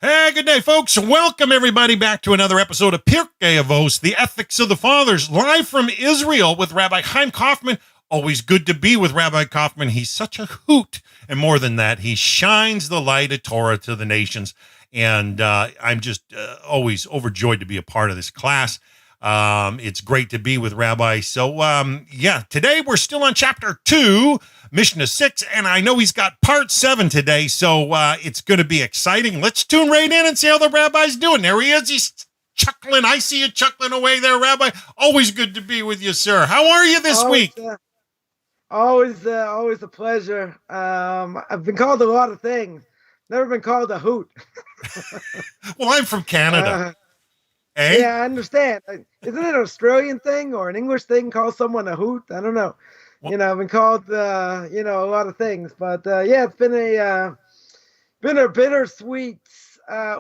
Hey, good day, folks. Welcome, everybody, back to another episode of Pirkei Avos, the Ethics of the Fathers, live from Israel with Rabbi Chaim Coffman. Always good to be with Rabbi Coffman. He's such a hoot. And more than that, he shines the light of Torah to the nations. And I'm just always overjoyed to be a part of this class. It's great to be with Rabbi. So, today we're still on chapter 2, Mishna 6, and I know he's got part 7 today, so it's going to be exciting. Let's tune right in and see how the Rabbi's doing. There he is. He's chuckling. I see you chuckling away there, Rabbi. Always good to be with you, sir. How are you this week? Always a pleasure. I've been called a lot of things. Never been called a hoot. Well, I'm from Canada. Yeah, I understand. Isn't it an Australian thing or an English thing? Call someone a hoot? I don't know. Well, I've been called, a lot of things. But it's been a bittersweet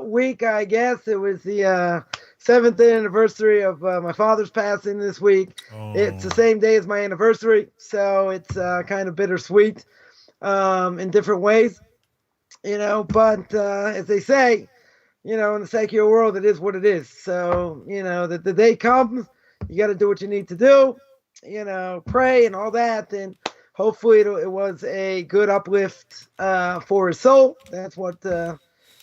week, I guess. It was the 7th anniversary of my father's passing this week. Oh. It's the same day as my anniversary, so it's kind of bittersweet in different ways, But as they say, in the secular world, it is what it is. So, the day comes, you got to do what you need to do, pray and all that. And hopefully it was a good uplift for his soul. That's what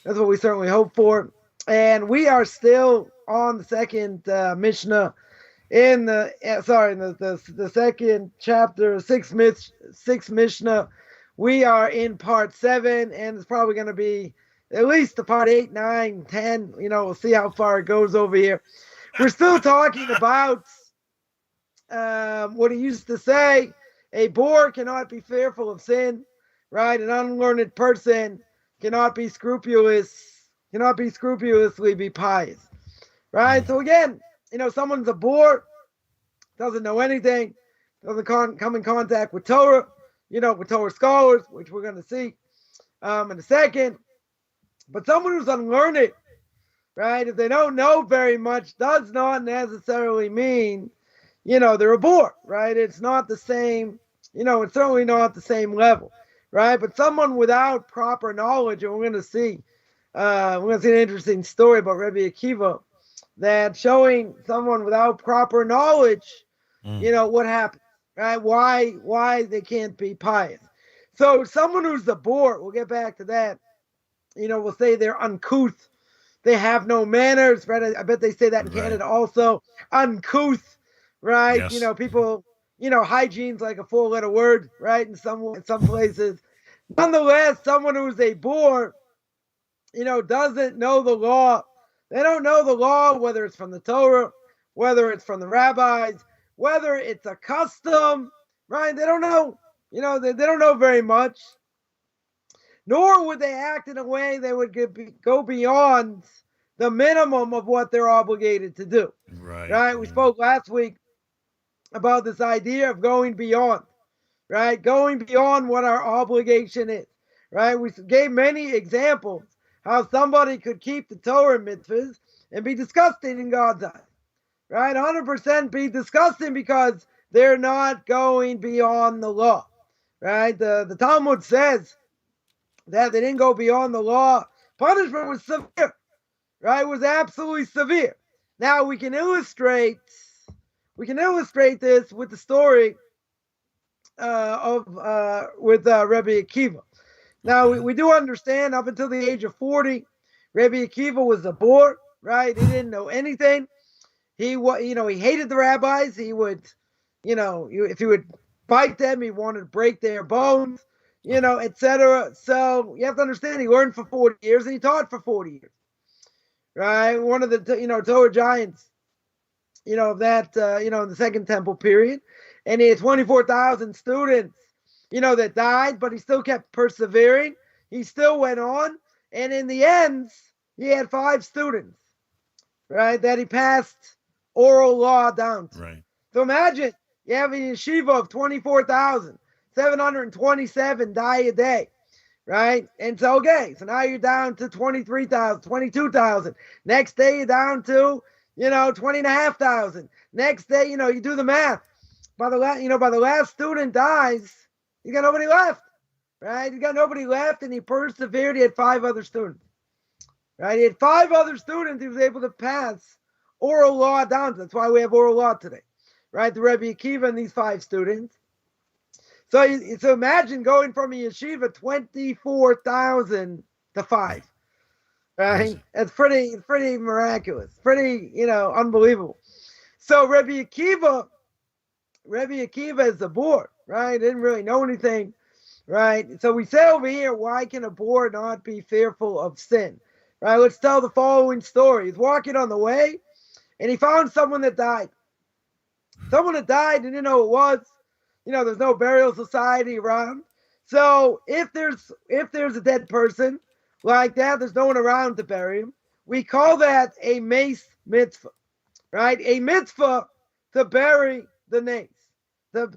we certainly hope for. And we are still on the second Mishna in the second chapter, sixth Mishna. We are in part 7, and it's probably going to be at least the part 8, 9, 10, we'll see how far it goes over here. We're still talking about what he used to say, a boor cannot be fearful of sin, right? An unlearned person cannot be scrupulously be pious, right? So again, someone's a boor, doesn't know anything, doesn't come in contact with Torah, with Torah scholars, which we're going to see in a second. But someone who's unlearned, right, if they don't know very much, does not necessarily mean, they're a boor, right? It's not the same, it's certainly not the same level, right? But someone without proper knowledge, and we're going to see an interesting story about Rabbi Akiva, that showing someone without proper knowledge, what happens, right? Why they can't be pious. So someone who's a boor, we'll get back to that, we'll say they're uncouth. They have no manners, right? I bet they say that in Canada also. Uncouth, right? Yes. People, hygiene's like a 4-letter word, right? In some places. Nonetheless, someone who's a boor, doesn't know the law. They don't know the law, whether it's from the Torah, whether it's from the rabbis, whether it's a custom, right? They don't know, they don't know very much. Nor would they act in a way they would go beyond the minimum of what they're obligated to do. Right? We spoke last week about this idea of going beyond, right? Going beyond what our obligation is, right? We gave many examples how somebody could keep the Torah mitzvahs and be disgusting in God's eyes, right? 100% be disgusting because they're not going beyond the law, right? The Talmud says that they didn't go beyond the law. Punishment was severe, right? It was absolutely severe. Now we can illustrate this with the story with Rabbi Akiva. Now we do understand up until the age of 40, Rabbi Akiva was a boor, right? He didn't know anything. He hated the rabbis. He would, if he would bite them, he wanted to break their bones, etc. So you have to understand, he learned for 40 years and he taught for 40 years, right? One of the, Torah giants, of that, in the Second Temple period. And he had 24,000 students, that died, but he still kept persevering. He still went on. And in the end, he had 5 students, right, that he passed oral law down to. Right. So imagine you have a yeshiva of 24,727 die a day, right? And so, so now you're down to 23,000, 22,000. Next day, you're down to, 20,500. Next day, you do the math. By the last student dies, you got nobody left, right? You got nobody left, and he persevered. He had 5 other students, right? He had 5 other students he was able to pass oral law down to. That's why we have oral law today, right? The Rabbi Akiva and these 5 students. So imagine going from a yeshiva 24,000 to 5, right? It's pretty miraculous, pretty, unbelievable. So Rabbi Akiva is a board, right? Didn't really know anything, right? So we say over here, why can a board not be fearful of sin, right? Let's tell the following story. He's walking on the way, and he found someone that died. Someone that died, and didn't know who it was. There's no burial society around. So if there's a dead person like that, there's no one around to bury him. We call that a Mace Mitzvah, right? A mitzvah to bury the mace, to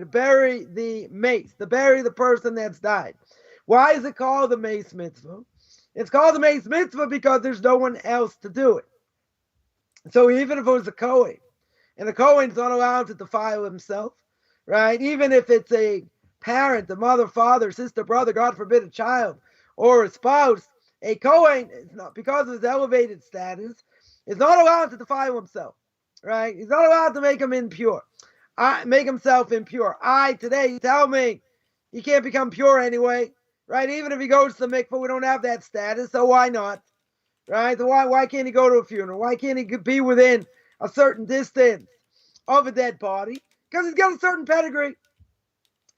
bury the mace, to bury the person that's died. Why is it called the Mace Mitzvah? It's called the Mace Mitzvah because there's no one else to do it. So even if it was a Kohen, and the Kohen's not allowed to defile himself, right? Even if it's a parent, a mother, father, sister, brother, God forbid, a child, or a spouse, a Kohen, is not, because of his elevated status, is not allowed to defile himself, right? He's not allowed to make himself impure. Today, you tell me he can't become pure anyway, right? Even if he goes to the mikveh, we don't have that status, so why not, right? So why can't he go to a funeral? Why can't he be within a certain distance of a dead body? Because he's got a certain pedigree,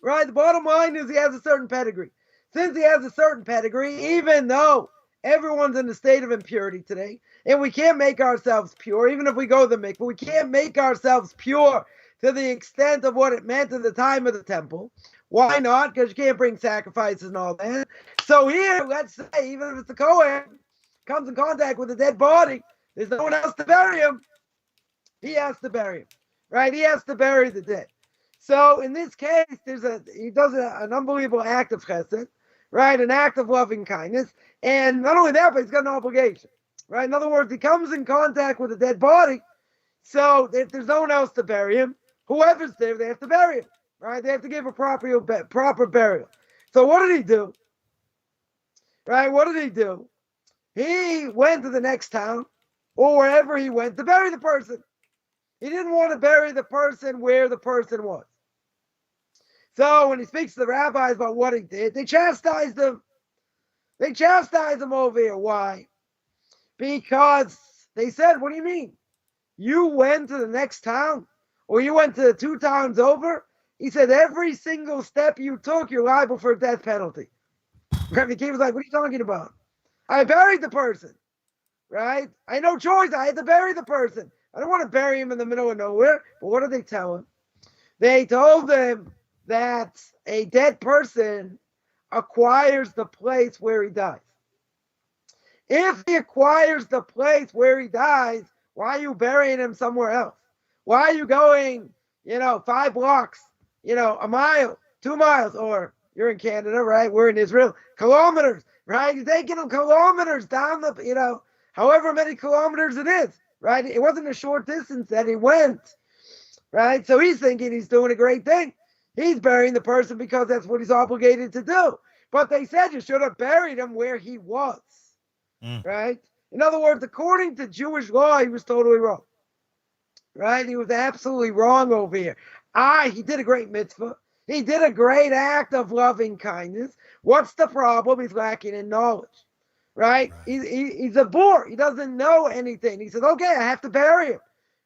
right? The bottom line is he has a certain pedigree. Since he has a certain pedigree, even though everyone's in a state of impurity today, and we can't make ourselves pure, even if we go to the mikveh, we can't make ourselves pure to the extent of what it meant at the time of the temple. Why not? Because you can't bring sacrifices and all that. So here, let's say, even if it's the Kohen, comes in contact with a dead body, there's no one else to bury him. He has to bury him. Right, he has to bury the dead. So in this case, he does an unbelievable act of chesed, right? An act of loving kindness, and not only that, but he's got an obligation, right? In other words, he comes in contact with a dead body, so if there's no one else to bury him, whoever's there, they have to bury him, right? They have to give a proper burial. So what did he do? Right? What did he do? He went to the next town, or wherever he went, to bury the person. He didn't want to bury the person where the person was. So when he speaks to the rabbis about what he did, they chastised him. They chastised him over here. Why? Because they said, what do you mean? You went to the next town? Or you went to the 2 towns over? He said, every single step you took, you're liable for a death penalty. Rabbi Akiva was like, what are you talking about? I buried the person, right? I had no choice. I had to bury the person. I don't want to bury him in the middle of nowhere. But what did they tell him? They told him that a dead person acquires the place where he dies. If he acquires the place where he dies, why are you burying him somewhere else? Why are you going, 5 blocks, a mile, 2 miles, or you're in Canada, right? We're in Israel, kilometers, right? You're taking them kilometers down the, however many kilometers it is. Right? It wasn't a short distance that he went, right? So he's thinking he's doing a great thing. He's burying the person because that's what he's obligated to do. But they said you should have buried him where he was, right? In other words, according to Jewish law, he was totally wrong, right? He was absolutely wrong over here. He did a great mitzvah. He did a great act of loving kindness. What's the problem? He's lacking in knowledge. Right? He's a bore. He doesn't know anything. He says, okay, I have to bury him.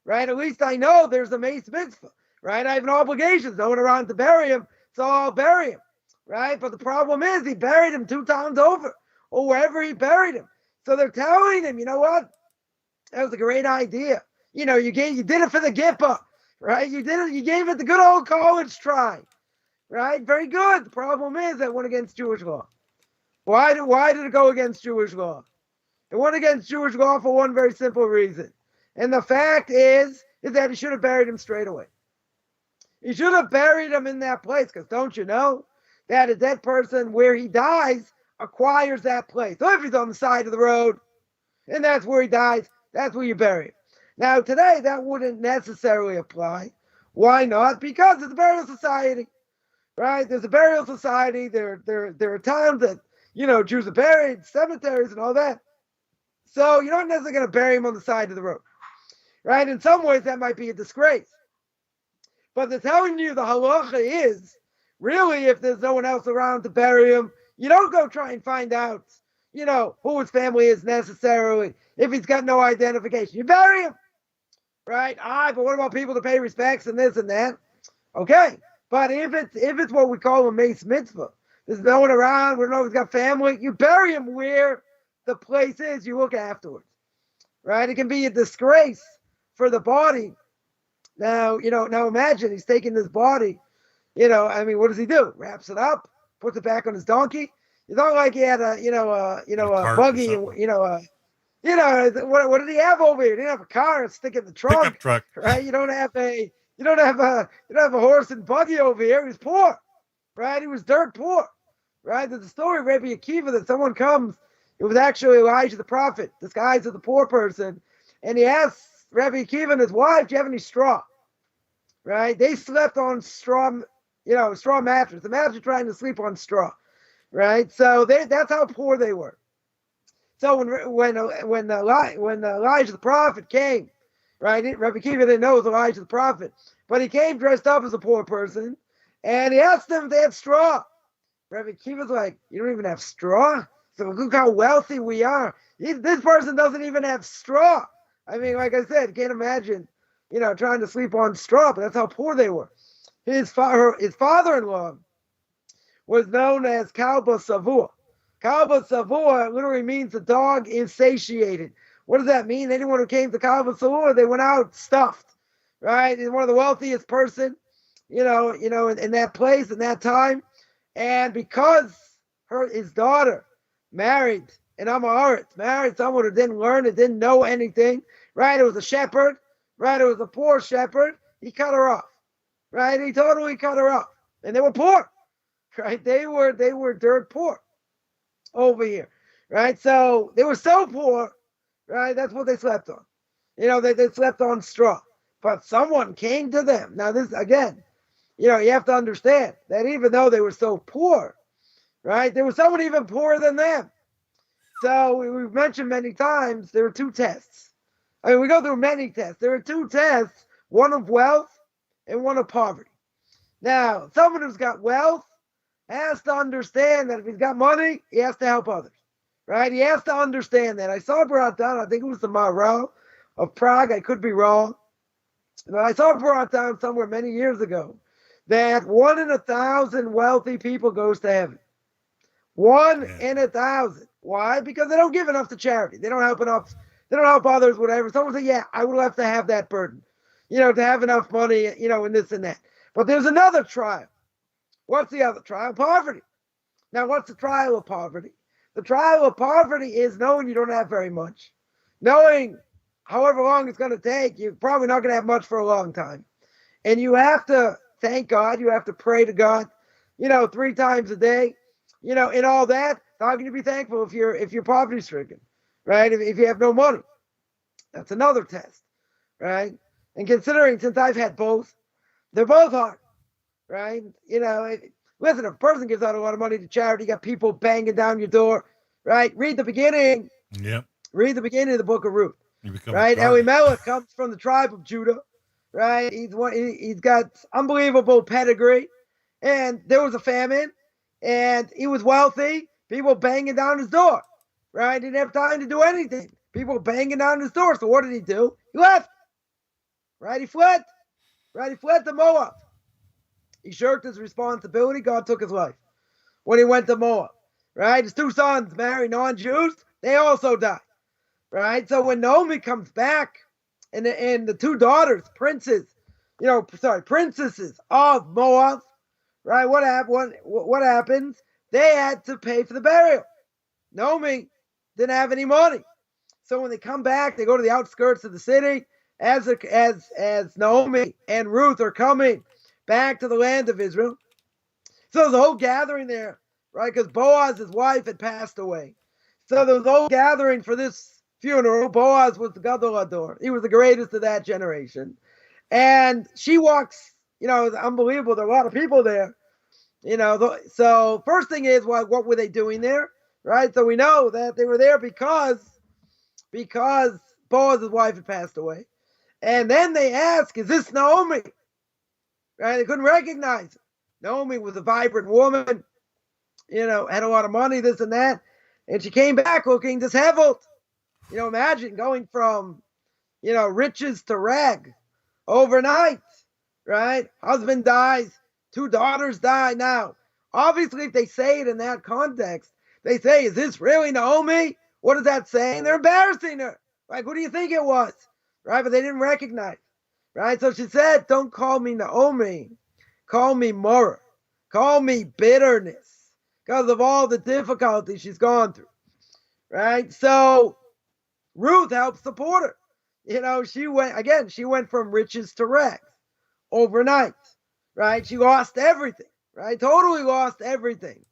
Right? At least I know there's a Mace Mitzvah. Right? I have an obligation. There's no one around to bury him, so I'll bury him. Right? But the problem is he buried him 2 towns over, or wherever he buried him. So they're telling him, you know what? That was a great idea. You did it for the Gippa. Right? You gave it the good old college try. Right? Very good. The problem is that went against Jewish law. Why did it go against Jewish law? It went against Jewish law for one very simple reason. And the fact is that he should have buried him straight away. He should have buried him in that place, because don't you know that a dead person, where he dies, acquires that place. So if he's on the side of the road, and that's where he dies, that's where you bury him. Now, today, that wouldn't necessarily apply. Why not? Because it's a burial society, right? There's a burial society. There are towns that, Jews are buried, cemeteries and all that. So you're not necessarily going to bury him on the side of the road, right? In some ways, that might be a disgrace. But they're telling you the halacha is, really, if there's no one else around to bury him, you don't go try and find out, who his family is necessarily, if he's got no identification. You bury him, right? But what about people to pay respects and this and that? Okay. But if it's what we call a Mace Mitzvah, there's no one around, we don't know if he's got family, you bury him where the place is, you look afterwards, right? It can be a disgrace for the body. Now imagine he's taking this body, what does he do? Wraps it up, puts it back on his donkey. It's not like he had a buggy, what did he have over here? He didn't have a car, stick in the trunk. Pickup truck. Right? You don't have a horse and buggy over here. He was poor, right? He was dirt poor, right? There's a story of Rabbi Akiva that someone comes, it was actually Elijah the prophet, disguised as a poor person, and he asks Rabbi Akiva and his wife, do you have any straw? Right? They slept on straw mattress. Imagine trying to sleep on straw, right? So that's how poor they were. So when Elijah the prophet came, right? Rabbi Akiva didn't know it was Elijah the prophet, but he came dressed up as a poor person, and he asked them if they had straw. Rabbi Akiva's like, you don't even have straw? So look how wealthy we are. This person doesn't even have straw. I mean, like I said, can't imagine, trying to sleep on straw, but that's how poor they were. His father-in-law was known as Kalba Savua. Kalba Savua literally means the dog is satiated. What does that mean? Anyone who came to Kalba Savua, they went out stuffed, right? He's one of the wealthiest person, in that place, in that time. And because his daughter married an Amaretz, married someone who didn't learn, who didn't know anything, right? It was a shepherd, right? It was a poor shepherd. He cut her off, right? He totally cut her off. And they were poor, right? They were dirt poor over here, right? So they were so poor, right? That's what they slept on. They slept on straw. But someone came to them. Now this, again, you have to understand that even though they were so poor, right? There was someone even poorer than them. So we've mentioned many times, there are two tests. I mean, we go through many tests. There are two tests, one of wealth and one of poverty. Now, someone who's got wealth has to understand that if he's got money, he has to help others, right? He has to understand that. I saw brought down, I think it was the Maharal of Prague, I could be wrong, but I saw brought down somewhere many years ago that 1 in 1,000 wealthy people goes to heaven. 1 in 1,000. Why? Because they don't give enough to charity. They don't help enough. They don't help others, whatever. Someone say, yeah, I would have to have that burden, to have enough money, and this and that. But there's another trial. What's the other trial? Poverty. Now, what's the trial of poverty? The trial of poverty is knowing you don't have very much. Knowing however long it's going to take, you're probably not going to have much for a long time. And you have to thank God. You have to pray to God, 3 times a day, and all that. How can you be thankful if you're poverty stricken, right? If you have no money, that's another test, right? And considering since I've had both, they're both hard, right? Listen, if a person gives out a lot of money to charity, you got people banging down your door, right? Read the beginning. Yep. Read the beginning of the book of Ruth, right? Elimelech comes from the tribe of Judah, right? He's got unbelievable pedigree, and there was a famine, and he was wealthy. People banging down his door, right? He didn't have time to do anything. People banging down his door. So what did he do? He left, right? He fled, right? He fled to Moab. He shirked his responsibility. God took his life when he went to Moab, right? His 2 sons married non-Jews. They also died, right? So when Naomi comes back and the 2 daughters, princesses of Moab, right? What happens? They had to pay for the burial. Naomi didn't have any money. So when they come back, they go to the outskirts of the city as Naomi and Ruth are coming back to the land of Israel. So there's a whole gathering there, right? Because Boaz's wife had passed away. So there was a whole gathering for this funeral. Boaz was the Gadol Ador. He was the greatest of that generation. And she walks, it was unbelievable. There are a lot of people there. So first thing is, what were they doing there, right? So we know that they were there because because Boaz's wife had passed away. And then they ask, is this Naomi? Right? They couldn't recognize her. Naomi was a vibrant woman, had a lot of money, this and that. And she came back looking disheveled. Imagine going from, riches to rag overnight, right? Husband dies, 2 daughters die now. Obviously, if they say it in that context, they say, is this really Naomi? What is that saying? They're embarrassing her. Like, who do you think it was? Right? But they didn't recognize. Right? So she said, don't call me Naomi. Call me Mara. Call me bitterness because of all the difficulties she's gone through. Right? So Ruth helped support her. She went from riches to rags overnight. Right? She lost everything. Right? Totally lost everything.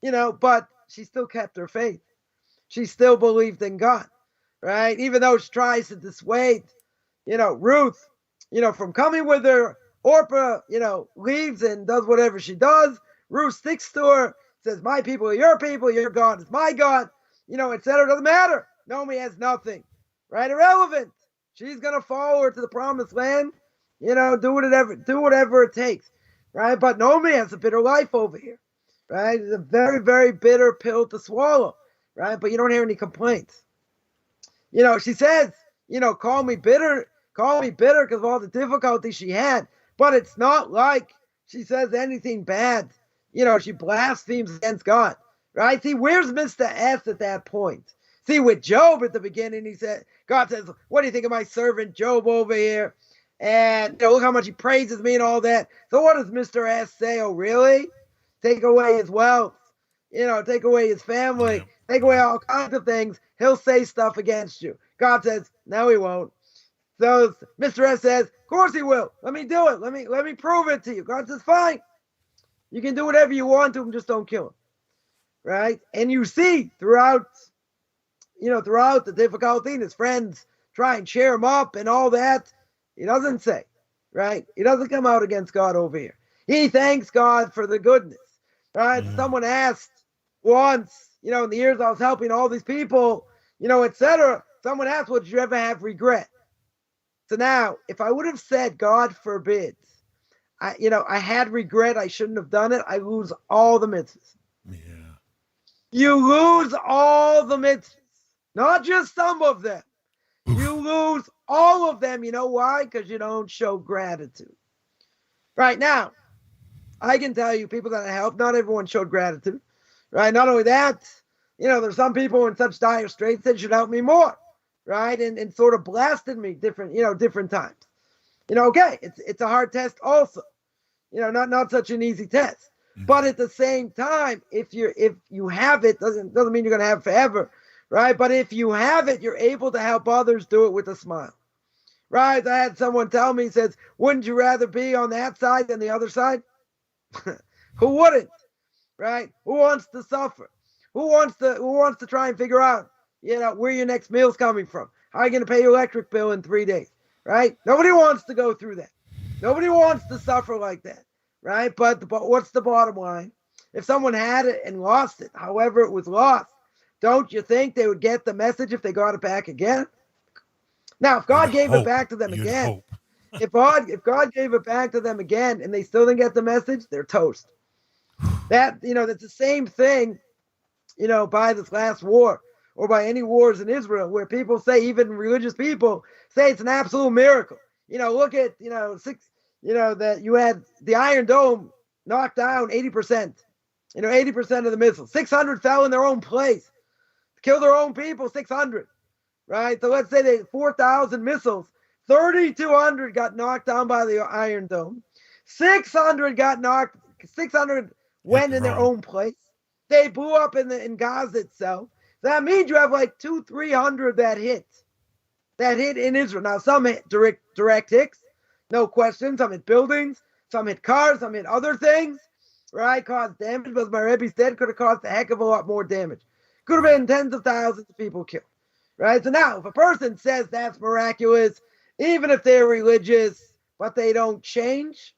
But she still kept her faith. She still believed in God. Right? Even though she tries to dissuade, Ruth, from coming with her. Orpah, leaves and does whatever she does. Ruth sticks to her, says, my people are your people, your God is my God, etc. Doesn't matter. Naomi has nothing, right? Irrelevant. She's going to follow her to the promised land, do whatever it takes, right? But Naomi has a bitter life over here, right? It's a very, very bitter pill to swallow, right? But you don't hear any complaints. She says, call me bitter because of all the difficulties she had. But it's not like she says anything bad. She blasphemes against God, right? See, where's Mr. S at that point? See, with Job at the beginning, God says, what do you think of my servant Job over here? And look how much he praises me and all that. So what does Mr. S say? Oh, really? Take away his wealth, take away his family, take away all kinds of things. He'll say stuff against you. God says, no, he won't. So Mr. S says, of course he will. Let me do it. Let me prove it to you. God says, fine. You can do whatever you want to him, just don't kill him. Right? And you see throughout the difficulty, and his friends try and cheer him up and all that. He doesn't say, right? He doesn't come out against God over here. He thanks God for the goodness. Right? Yeah. Someone asked once, in the years I was helping all these people, etc. Someone asked, well, did you ever have regret? So now, if I would have said, God forbid, I had regret, I shouldn't have done it, I lose all the mitzvahs. Yeah. You lose all the mitzvahs, not just some of them. You lose all of them. You know why? Because you don't show gratitude. Right now, I can tell you, people that I helped, not everyone showed gratitude. Right? Not only that, there's some people in such dire straits that should help me more. Right, and sort of blasted me different times. Okay, it's a hard test also. Not such an easy test. Mm-hmm. But at the same time, if you have it, doesn't mean you're gonna have it forever, right? But if you have it, you're able to help others do it with a smile. Right? I had someone tell me, says, wouldn't you rather be on that side than the other side? Who wouldn't? Right? Who wants to suffer? Who wants to try and figure out where your next meal's coming from? How are you going to pay your electric bill in 3 days? Right? Nobody wants to go through that. Nobody wants to suffer like that. Right? But what's the bottom line? If someone had it and lost it, however it was lost, don't you think they would get the message if they got it back again? Now, if God gave it back to them again, if God gave it back to them again and they still didn't get the message, they're toast. That's the same thing, by this last war. Or by any wars in Israel, where people say, even religious people say it's an absolute miracle. Look at, that you had the Iron Dome knocked down 80%, 80% of the missiles. 600 fell in their own place, killed their own people, 600, right? So let's say they 4,000 missiles, 3,200 got knocked down by the Iron Dome. 600 went in their own place. They blew up in Gaza itself. That means you have like 200-300 that hit in Israel. Now, some hit direct hits, no question. Some hit buildings, some hit cars, some hit other things, right? Caused damage, but my Rebbe said could have caused a heck of a lot more damage. Could have been tens of thousands of people killed, right? So now, if a person says that's miraculous, even if they're religious, but they don't change,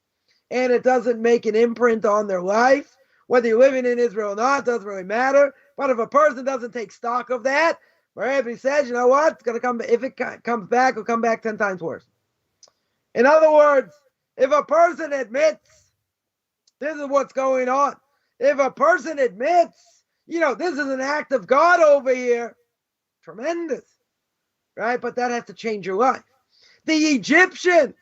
and it doesn't make an imprint on their life, whether you're living in Israel or not, doesn't really matter. But if a person doesn't take stock of that, Right? But he says, you know what? It's going to come, if it comes back, it'll come back 10 times worse. In other words, if a person admits, this is what's going on. If a person admits, this is an act of God over here, tremendous, right? But that has to change your life. The Egyptians,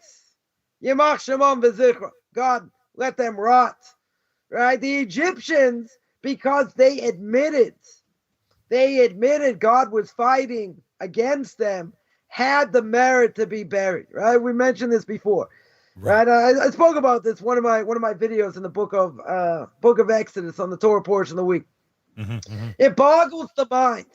Yimach Shemon v'zichra, God, let them rot, right? The Egyptians, because they admitted God was fighting against them, had the merit to be buried, right? We mentioned this before, right? I spoke about this one of my videos in the book of Exodus on the Torah portion of the week. It boggles the mind,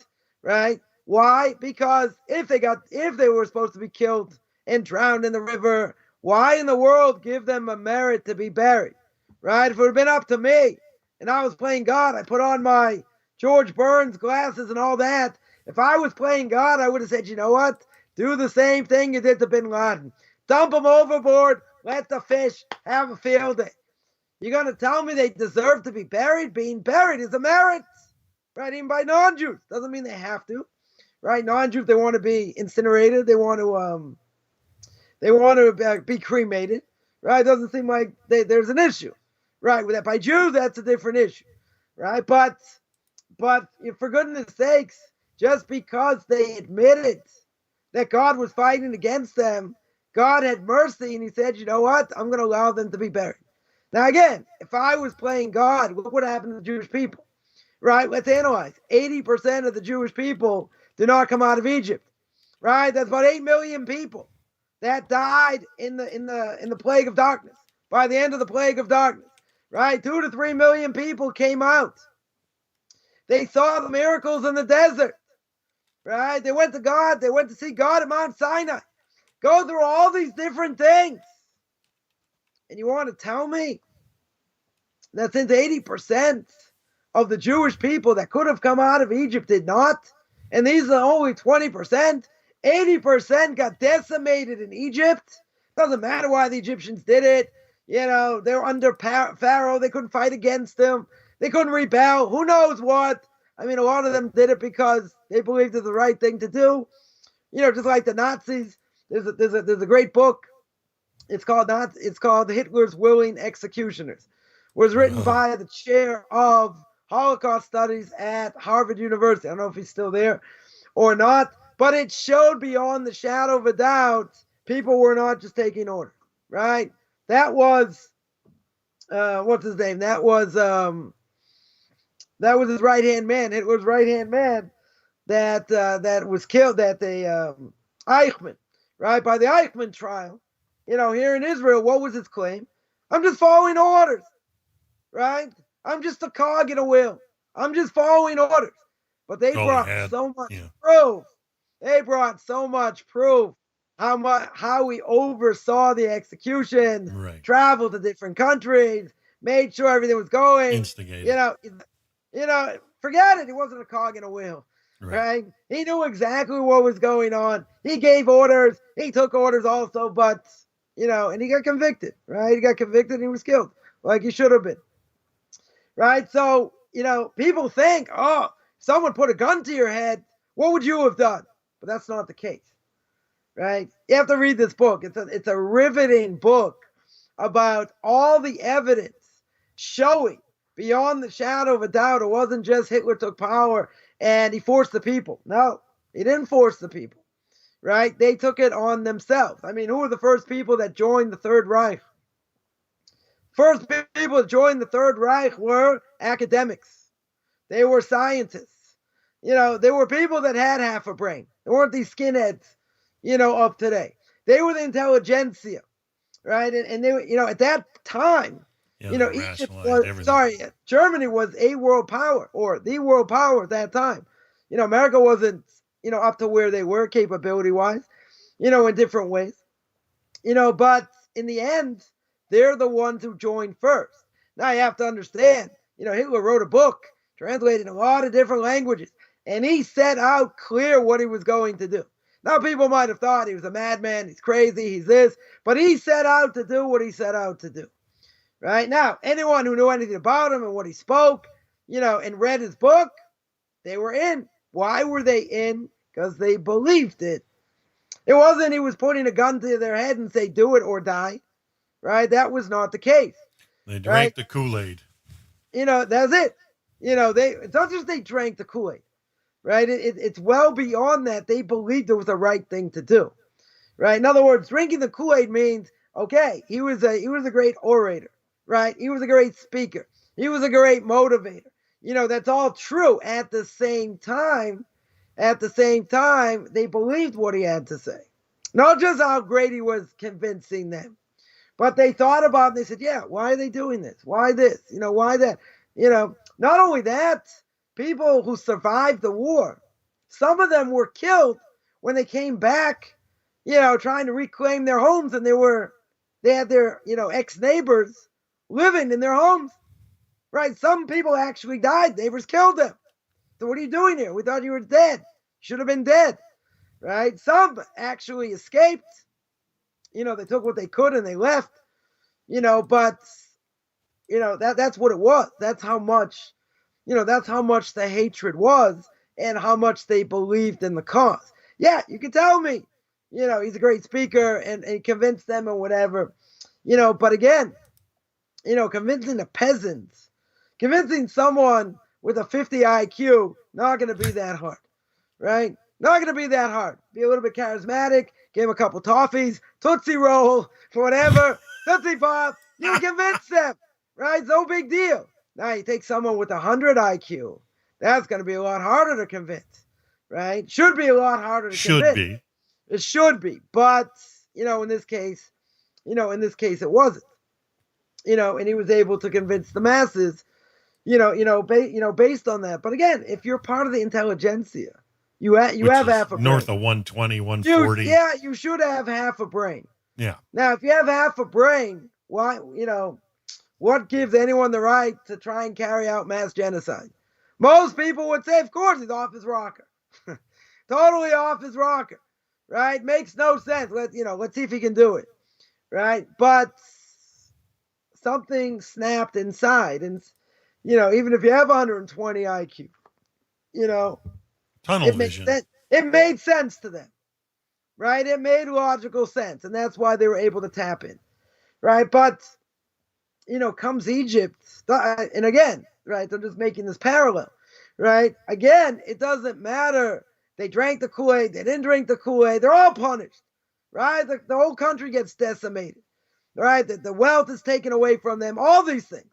right? Why? Because if they were supposed to be killed and drowned in the river, why in the world give them a merit to be buried, right? If it would have been up to me and I was playing God, I put on my George Burns glasses and all that. If I was playing God, I would have said, you know what? Do the same thing you did to Bin Laden. Dump them overboard. Let the fish have a field day. You're going to tell me they deserve to be buried? Being buried is a merit, right? Even by non-Jews. Doesn't mean they have to, right? Non-Jews, they want to be incinerated. They want to be cremated, right? It doesn't seem like there's an issue, right? With that, by Jews, that's a different issue, right? But for goodness sakes, just because they admitted that God was fighting against them, God had mercy, and he said, you know what? I'm going to allow them to be buried. Now, again, if I was playing God, what would happen to the Jewish people? Right? Let's analyze. 80% of the Jewish people did not come out of Egypt. Right? That's about 8 million people that died in the plague of darkness. By the end of the plague of darkness. Right? 2 to 3 million people came out. They saw the miracles in the desert. Right? They went to God. They went to see God at Mount Sinai. Go through all these different things. And you want to tell me that since 80% of the Jewish people that could have come out of Egypt did not, and these are only 20%, 80% got decimated in Egypt. Doesn't matter why the Egyptians did it. They were under Pharaoh. They couldn't fight against them. They couldn't rebel. Who knows what? I mean, a lot of them did it because they believed it was the right thing to do. Just like the Nazis. There's a great book. It's called Hitler's Willing Executioners. It was written by the chair of Holocaust studies at Harvard University. I don't know if he's still there or not, but it showed beyond the shadow of a doubt people were not just taking orders, right? That was what's his name? That was his right-hand man. Hitler's right-hand man that was killed. Eichmann, right? By the Eichmann trial. Here in Israel, what was his claim? I'm just following orders, right? I'm just a cog in a wheel. I'm just following orders. But they brought so much proof. They brought so much proof how he oversaw the execution, traveled to different countries, made sure everything was going. Instigated. Forget it. He wasn't a cog in a wheel. Right? He knew exactly what was going on. He gave orders. He took orders also, but and he got convicted, right? He got convicted and he was killed like he should have been, right? So, people think, oh, someone put a gun to your head, what would you have done? But that's not the case, right? You have to read this book. It's a riveting book about all the evidence showing beyond the shadow of a doubt it wasn't just Hitler took power and he forced the people. No, he didn't force the people. Right? They took it on themselves. I mean, who were the first people that joined the Third Reich? First people that joined the Third Reich were academics. They were scientists. They were people that had half a brain. They weren't these skinheads, of today. They were the intelligentsia, right? And they were, at that time, Germany was a world power or the world power at that time. America wasn't, up to where they were capability-wise, in different ways. But in the end, they're the ones who joined first. Now you have to understand, Hitler wrote a book, translated in a lot of different languages, and he set out clear what he was going to do. Now people might have thought he was a madman, he's crazy, he's this, but he set out to do what he set out to do. Right? Now, anyone who knew anything about him and what he spoke, and read his book, they were in. Why were they in? Because they believed it. It wasn't he was putting a gun to their head and say, do it or die, right? That was not the case. They drank right? the Kool-Aid. That's it. It's not just they drank the Kool-Aid, right? It's well beyond that. They believed it was the right thing to do, right? In other words, drinking the Kool-Aid means, okay, he was a great orator, right? He was a great speaker. He was a great motivator. That's all true. At the same time, they believed what he had to say. Not just how great he was convincing them, but they thought about it and they said, yeah, why are they doing this? Why this? Why that? Not only that, people who survived the war, some of them were killed when they came back, trying to reclaim their homes, and they had their, ex-neighbors living in their homes, right? Some people actually died. Neighbors killed them. So what are you doing here? We thought you were dead. Should have been dead, right? Some actually escaped. They took what they could and they left, but, that's what it was. That's how much the hatred was and how much they believed in the cause. Yeah, you can tell me, he's a great speaker and he convinced them or whatever, but again, convincing the peasants, convincing someone with a 50 IQ, not going to be that hard, right? Not going to be that hard. Be a little bit charismatic, give him a couple toffees, Tootsie Roll, for whatever, Tootsie Pop, you convince them, right? No big deal. Now you take someone with 100 IQ, that's going to be a lot harder to convince, right? Should be a lot harder to convince. It should be, but, in this case, it wasn't, and he was able to convince the masses, based on that. But again, if you're part of the intelligentsia, you have half a brain. North of 120, 140. You should have half a brain. Yeah. Now, if you have half a brain, why, what gives anyone the right to try and carry out mass genocide? Most people would say, of course, he's off his rocker. Totally off his rocker, right? Makes no sense. Let's see if he can do it, right? But something snapped inside, and, even if you have 120 IQ, tunnel vision. It made sense to them, right? It made logical sense, and that's why they were able to tap in, right? But, comes Egypt, and again, right, they're just making this parallel, right? Again, it doesn't matter. They drank the Kool-Aid, they didn't drink the Kool-Aid, they're all punished, right? The whole country gets decimated, right? The wealth is taken away from them, all these things,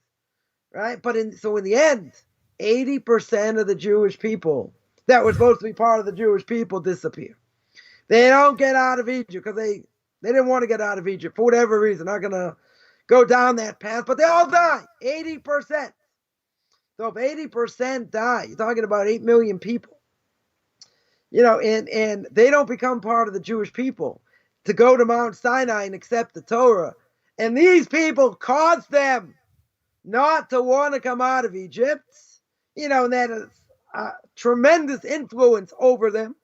right? But in the end, 80% of the Jewish people that were supposed to be part of the Jewish people disappear. They don't get out of Egypt because they didn't want to get out of Egypt for whatever reason. Not going to go down that path, but they all die. 80%. So if 80% die, you're talking about 8 million people. And they don't become part of the Jewish people to go to Mount Sinai and accept the Torah. And these people caused them not to want to come out of Egypt, and that is a tremendous influence over them,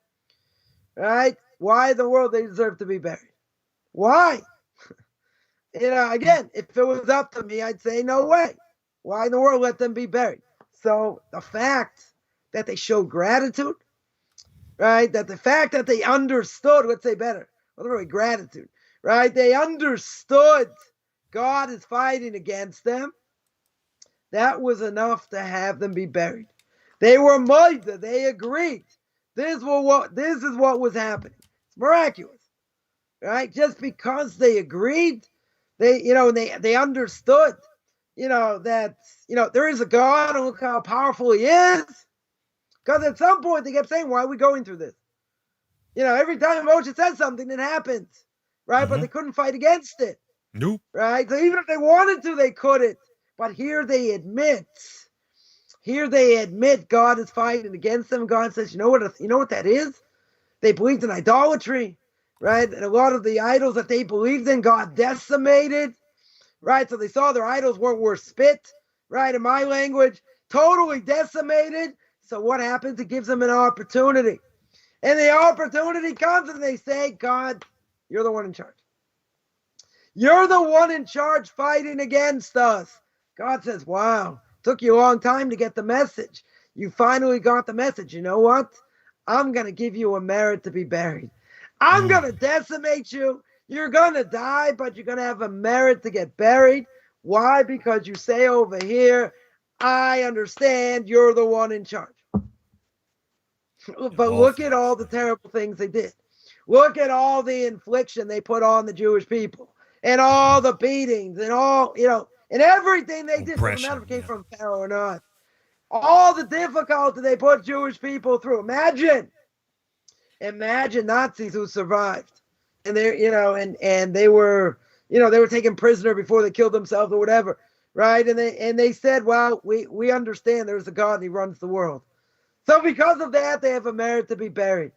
right? Why in the world they deserve to be buried? Why? Again, if it was up to me, I'd say no way. Why in the world let them be buried? So the fact that they showed gratitude, right? That the fact that they understood, let's say better, not really gratitude, right? They understood God is fighting against them. That was enough to have them be buried. They were moida. They agreed. This is what was happening. It's miraculous, right? Just because they agreed, they understood, that there is a God and look how powerful He is. Because at some point they kept saying, "Why are we going through this?" Every time Moshe said something, it happens, right? Mm-hmm. But they couldn't fight against it. Nope. Right? So even if they wanted to, they couldn't. But here they admit God is fighting against them. God says, you know what that is? They believed in idolatry, right? And a lot of the idols that they believed in, God decimated, right? So they saw their idols weren't worth spit, right? In my language, totally decimated. So what happens? It gives them an opportunity. And the opportunity comes and they say, God, you're the one in charge. You're the one in charge fighting against us. God says, wow, took you a long time to get the message. You finally got the message. You know what? I'm going to give you a merit to be buried. I'm going to decimate you. You're going to die, but you're going to have a merit to get buried. Why? Because you say over here, I understand you're the one in charge. But look at all the terrible things they did. Look at all the infliction they put on the Jewish people and all the beatings and all, and everything they did. Doesn't matter if it came from Pharaoh or not. All the difficulty they put Jewish people through. Imagine Nazis who survived. And and they were, they were taken prisoner before they killed themselves or whatever. Right. And they said, well, we understand there's a God and he runs the world. So because of that, they have a merit to be buried.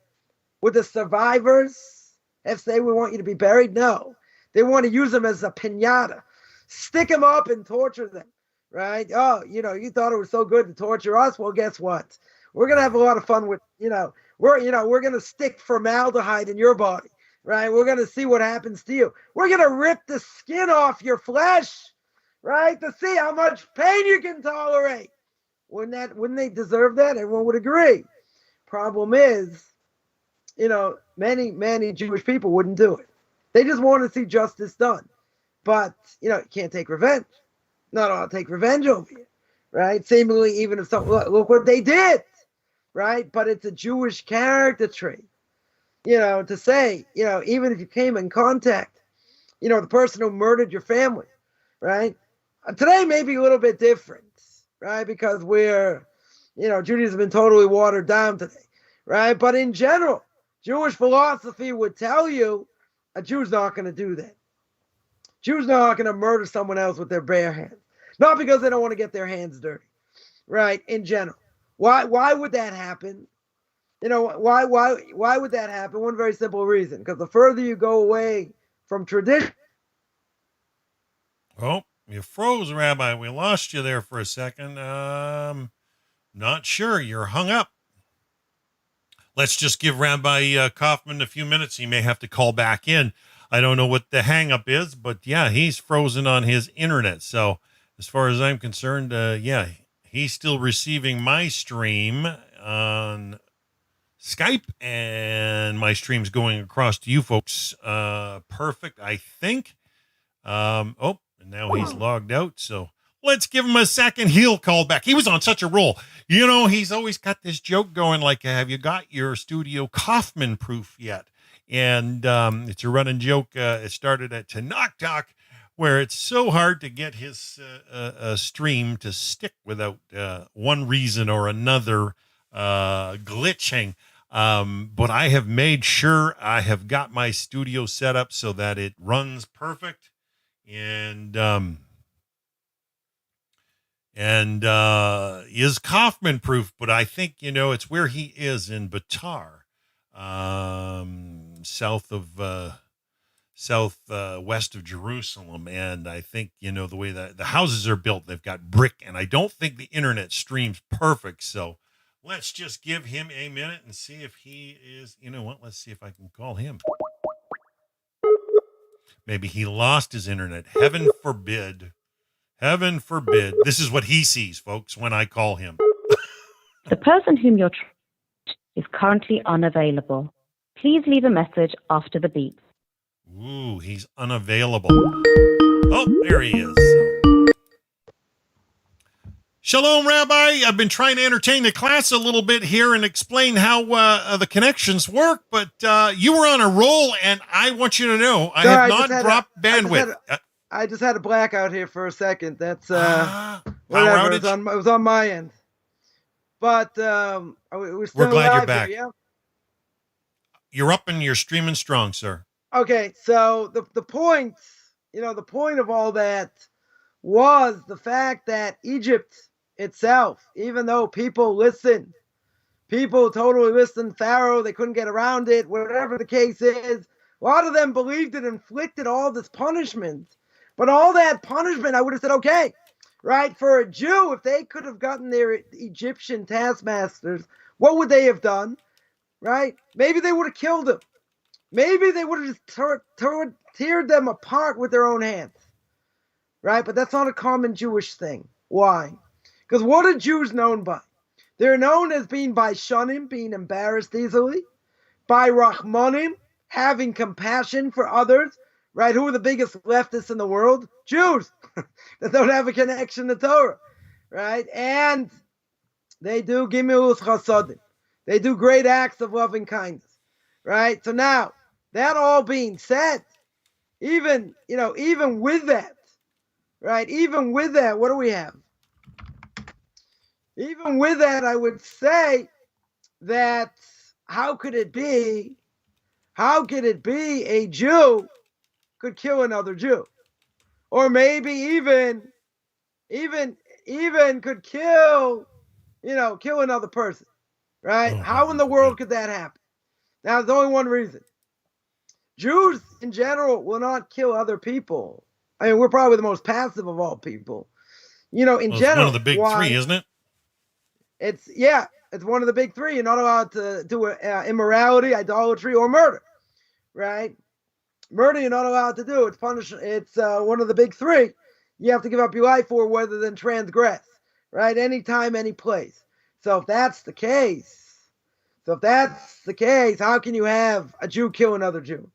Would the survivors have say we want you to be buried? No. They want to use them as a piñata. Stick them up and torture them. Right? Oh, you thought it was so good to torture us. Well, guess what? We're going to have a lot of fun with, we're going to stick formaldehyde in your body. Right? We're going to see what happens to you. We're going to rip the skin off your flesh. Right? To see how much pain you can tolerate. Wouldn't they deserve that? Everyone would agree. Problem is, many Jewish people wouldn't do it. They just want to see justice done. But, you can't take revenge. Not all take revenge over you, right? Seemingly, even if look what they did, right? But it's a Jewish character trait, to say, even if you came in contact, the person who murdered your family, right? Today may be a little bit different. Right, because Judaism has been totally watered down today, right? But in general, Jewish philosophy would tell you a Jew's not going to do that. Jews not going to murder someone else with their bare hands, not because they don't want to get their hands dirty, right? In general, why would that happen? Why would that happen? One very simple reason: because the further you go away from tradition. Oh. You froze, Rabbi. We lost you there for a second. Not sure. You're hung up. Let's just give Rabbi Coffman a few minutes. He may have to call back in. I don't know what the hang up is, but yeah, he's frozen on his internet. So as far as I'm concerned, he's still receiving my stream on Skype, and my stream's going across to you folks. Perfect, I think. And now he's logged out, so let's give him a second. He'll call back. He was on such a roll. He's always got this joke going like, have you got your Studio Coffman proof yet? And it's a running joke. It started at Tanakh Talk, where it's so hard to get his stream to stick without one reason or another glitching. But I have made sure I have got my studio set up so that it runs perfect. And is Coffman proof, but I think, it's where he is in Batar, southwest of Jerusalem. And I think, the way that the houses are built, they've got brick, and I don't think the internet streams perfect. So let's just give him a minute and see if he is, let's see if I can call him. Maybe he lost his internet. Heaven forbid. Heaven forbid. This is what he sees, folks, when I call him. The person whom you're trying is currently unavailable. Please leave a message after the beep. Ooh, he's unavailable. Oh, there he is. Shalom, Rabbi. I've been trying to entertain the class a little bit here and explain how the connections work, but you were on a roll, and I want you to know I have not dropped bandwidth. I just had a blackout here for a second. That's whatever. It was on my end. But we're glad you're back. Here, yeah? You're up and you're streaming strong, sir. Okay, so the point, the point of all that was the fact that Egypt itself, even though people totally listened, Pharaoh, they couldn't get around it, whatever the case is, a lot of them believed it inflicted all this punishment. But all that punishment, I would have said, okay, right? For a Jew, if they could have gotten their Egyptian taskmasters, what would they have done, right? Maybe they would have killed them. Maybe they would have just teared them apart with their own hands, right? But that's not a common Jewish thing. Why? Because what are Jews known by? They're known as being by shunnim, being embarrassed easily, by rachmanim, having compassion for others, right? Who are the biggest leftists in the world? Jews that don't have a connection to Torah, right? And they do gimilus chasadim. They do great acts of loving kindness, right? So now, that all being said, even with that, right? Even with that, what do we have? Even with that, I would say that how could it be a Jew could kill another Jew? Or maybe even could kill another person, right? How in the world could that happen? Now, there's only one reason. Jews in general will not kill other people. I mean, we're probably the most passive of all people. In general. It's one of the big three, isn't it? It's one of the big three. You're not allowed to do immorality, idolatry, or murder, right? Murder you're not allowed to do. It's punishment. It's one of the big three. You have to give up your life for rather than transgress, right? Anytime, any place. So if that's the case, how can you have a Jew kill another Jew,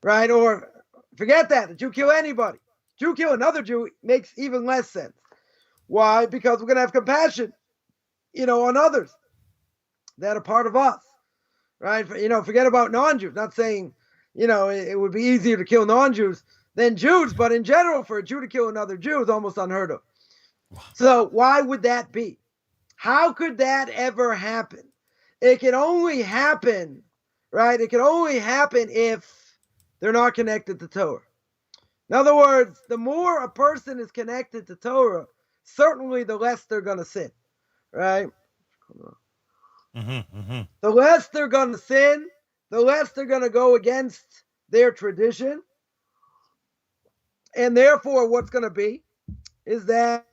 right? Or forget that, a Jew kill anybody. Jew kill another Jew makes even less sense. Why? Because we're going to have compassion, on others that are part of us, right? Forget about non-Jews. Not saying, it would be easier to kill non-Jews than Jews, but in general, for a Jew to kill another Jew is almost unheard of. So why would that be? How could that ever happen? It can only happen, right? It can only happen if they're not connected to Torah. In other words, the more a person is connected to Torah, certainly the less they're going to sin, right? The less they're going to sin, the less they're going to go against their tradition. And therefore, what's going to be is that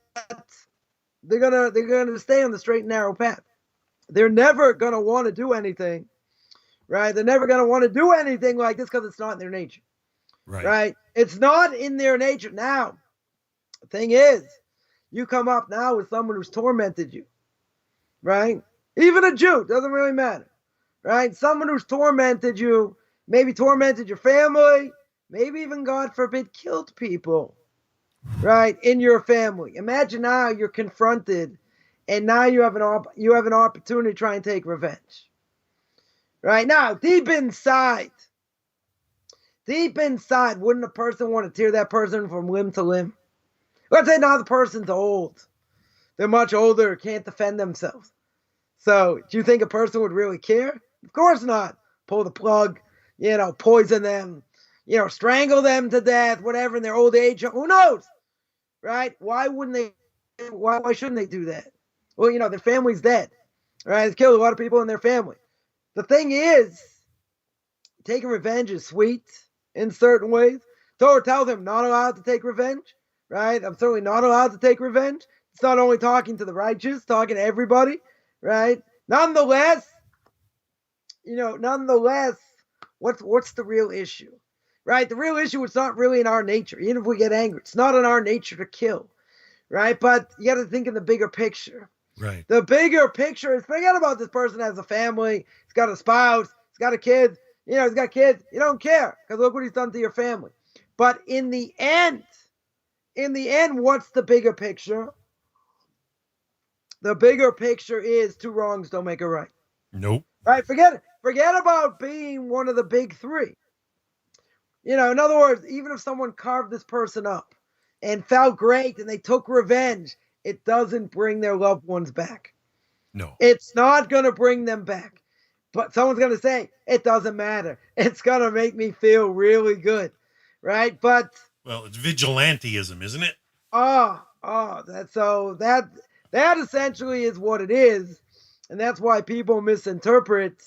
they're gonna stay on the straight and narrow path. They're never going to want to do anything, right? They're never going to want to do anything like this because it's not in their nature, right? It's not in their nature. Now, the thing is, you come up now with someone who's tormented you, right? Even a Jew, doesn't really matter, right? Someone who's tormented you, maybe tormented your family, maybe even, God forbid, killed people, right, in your family. Imagine now you're confronted, and now you have an opportunity to try and take revenge. Right now, deep inside, wouldn't a person want to tear that person from limb to limb? Let's say now the person's old. They're much older, can't defend themselves. So, do you think a person would really care? Of course not. Pull the plug, poison them, strangle them to death, whatever, in their old age. Who knows? Right? Why wouldn't they? Why shouldn't they do that? Well, their family's dead. Right? It's killed a lot of people in their family. The thing is, taking revenge is sweet in certain ways. Torah tells him not allowed to take revenge. Right? I'm certainly not allowed to take revenge. It's not only talking to the righteous, talking to everybody. Right? Nonetheless, what's the real issue? Right? The real issue is not really in our nature. Even if we get angry, it's not in our nature to kill. Right? But you got to think in the bigger picture. Right. The bigger picture is, forget about this person has a family, he's got a spouse, he's got a kid, he's got kids. You don't care because look what he's done to your family. But in the end, what's the bigger picture? The bigger picture is two wrongs don't make a right. Nope. Right? Forget about being one of the big three. In other words, even if someone carved this person up and felt great and they took revenge, it doesn't bring their loved ones back. No. It's not going to bring them back. But someone's going to say, it doesn't matter. It's going to make me feel really good. Right? But... well, it's vigilantism, isn't it? That essentially is what it is. And that's why people misinterpret.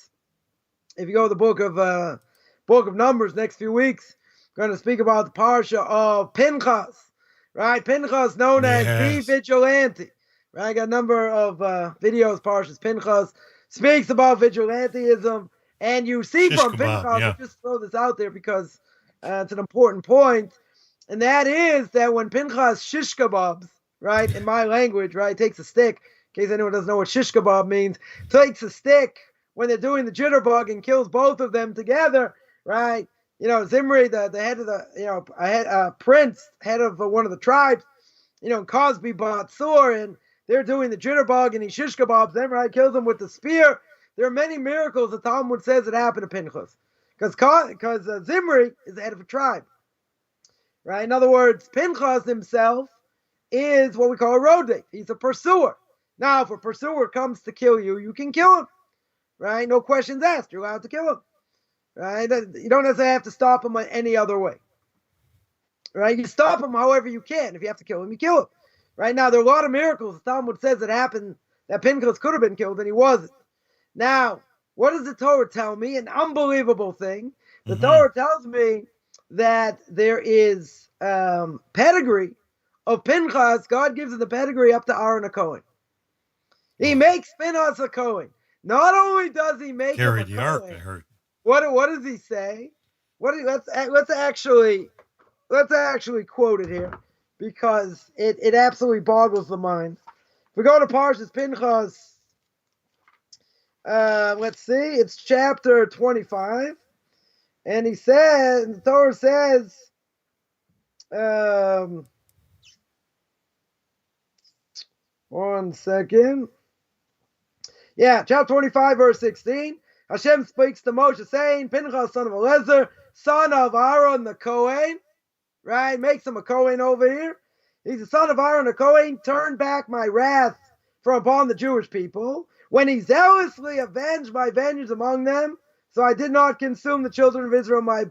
If you go to the book of Numbers next few weeks, we're going to speak about the parsha of Pinchas. Right? Pinchas known as the vigilante. Right? I got a number of videos, parshas. Pinchas speaks about vigilantism. And you see Shish from kebab, Pinchas, yeah. I'll just throw this out there because it's an important point. And that is that when Pinchas shish kebabs, right, in my language, right, takes a stick, in case anyone doesn't know what shish kebab means, takes a stick when they're doing the jitterbug and kills both of them together, right? Zimri, the head of the, prince, head of one of the tribes, Cosby Batsur, and they're doing the jitterbug and he shish kebabs them, right? Kills them with the spear. There are many miracles the Talmud says it happened to Pinchas. Because Zimri is the head of a tribe, right? In other words, Pinchas himself is what we call a rodek. He's a pursuer. Now, if a pursuer comes to kill you, you can kill him, right? No questions asked. You're allowed to kill him, right? You don't necessarily have to stop him any other way, right? You stop him however you can. If you have to kill him, you kill him, right? Now, there are a lot of miracles. The Talmud says it happened that Pinchas could have been killed and he wasn't. Now, what does the Torah tell me? An unbelievable thing. The Torah tells me that there is pedigree of Pinchas. God gives him the pedigree up to Aaron a Kohen. He makes Pinchas a Kohen. Not only does he make him a the ark, Kohen, I heard. what does he say? Let's actually quote it here because it absolutely boggles the mind. If we go to Parshas Pinchas. Let's see, it's chapter 25, and the Torah says, one second. Yeah, chapter 25, verse 16. Hashem speaks to Moshe saying, Pinchas, son of Eleazar, son of Aaron the Kohen, right? Makes him a Kohen over here. He's the son of Aaron the Kohen. Turn back my wrath from upon the Jewish people, when he zealously avenged my vengeance among them, so I did not consume the children of Israel my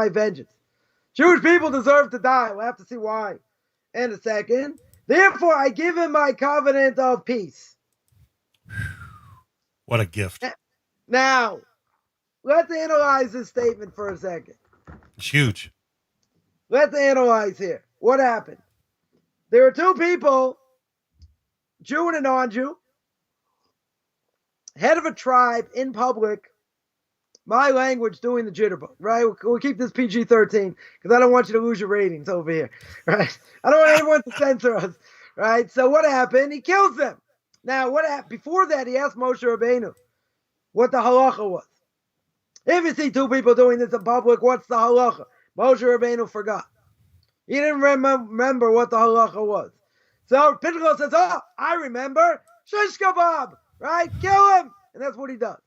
vengeance. Jewish people deserve to die. We'll have to see why in a second. Therefore, I give him my covenant of peace. What a gift. Now, let's analyze this statement for a second. It's huge. Let's analyze here. What happened? There are two people, Jew and a non-Jew, head of a tribe in public, my language doing the jitterbug, right? We'll keep this PG-13 because I don't want you to lose your ratings over here, right? I don't want anyone to censor us, right? So what happened? He kills them. Now, what happened? Before that, he asked Moshe Rabbeinu what the halacha was. If you see two people doing this in public, what's the halacha? Moshe Rabbeinu forgot. He didn't remember what the halacha was. So Pinchas says, oh, I remember. Shish kebab. Right? Kill him. And that's what he does.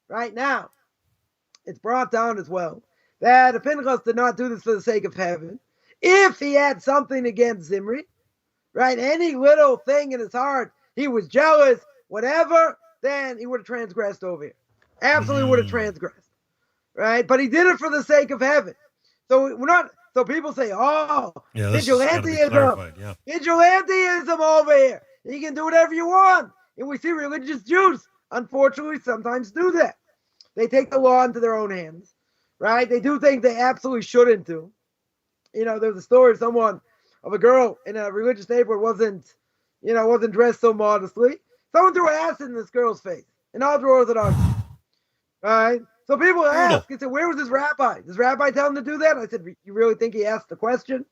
Right now, it's brought down as well that if Pinchas did not do this for the sake of heaven, if he had something against Zimri, right, any little thing in his heart, he was jealous, whatever, then he would have transgressed over here. Absolutely would have transgressed. Right? But he did it for the sake of heaven. So we're not, so people say, oh, vigilantism. Yeah. Vigilantism over here. You can do whatever you want. And we see religious Jews, unfortunately, sometimes do that. They take the law into their own hands, right? They do things they absolutely shouldn't do. There's a story of a girl in a religious neighborhood wasn't dressed so modestly. Someone threw acid in this girl's face, an ultra-Orthodox, right? So people ask, they say, where was this rabbi? Does rabbi tell him to do that? I said, you really think he asked the question?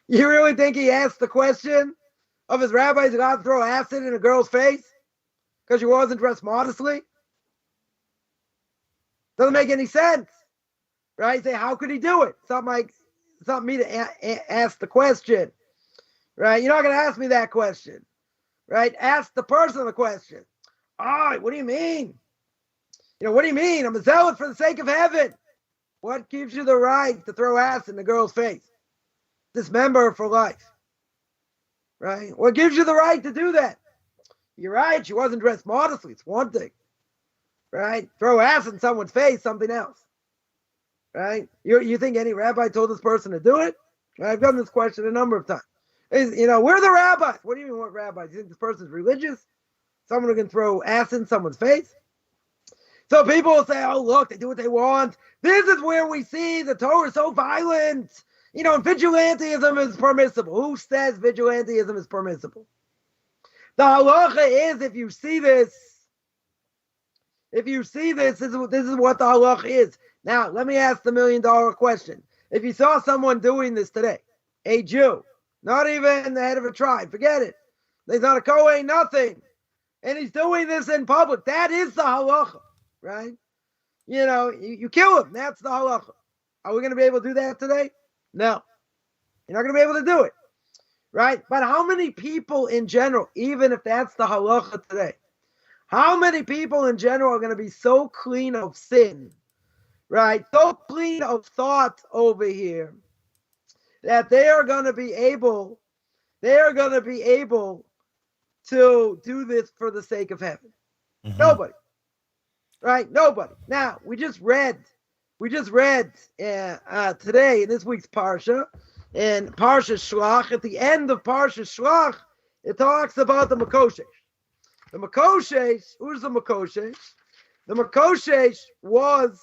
You really think he asked the question of his rabbis allowed to throw acid in a girl's face because she wasn't dressed modestly? Doesn't make any sense, right? You say, how could he do it? It's not me to ask the question, right? You're not going to ask me that question, right? Ask the person the question. Oh, what do you mean? What do you mean? I'm a zealot for the sake of heaven. What gives you the right to throw acid in a girl's face? Dismember her for life. Right? What gives you the right to do that? You're right. She wasn't dressed modestly. It's one thing. Right? Throw acid in someone's face, something else. Right? You think any rabbi told this person to do it? I've gotten this question a number of times. Where are the rabbis? What do you mean, what rabbis? You think this person's religious? Someone who can throw acid in someone's face? So people will say, oh, look, they do what they want. This is where we see the Torah is so violent. Vigilantism is permissible. Who says vigilantism is permissible? The halacha is, if you see this, this is what the halacha is. Now, let me ask the $1 million question. If you saw someone doing this today, a Jew, not even the head of a tribe, forget it. He's not a Kohen, nothing. And he's doing this in public. That is the halacha, right? You kill him. That's the halacha. Are we going to be able to do that today? No. You're not going to be able to do it, right? But how many people in general, even if that's the halacha today, how many people in general are going to be so clean of sin, right? So clean of thought over here that they are going to be able to do this for the sake of heaven. Mm-hmm. Nobody, right? Nobody. Now, we just read today in this week's Parsha, in Parsha Shlach, at the end of Parsha Shlach, it talks about the Makoshesh. The Makoshesh, who's the Makoshesh? The Makoshesh was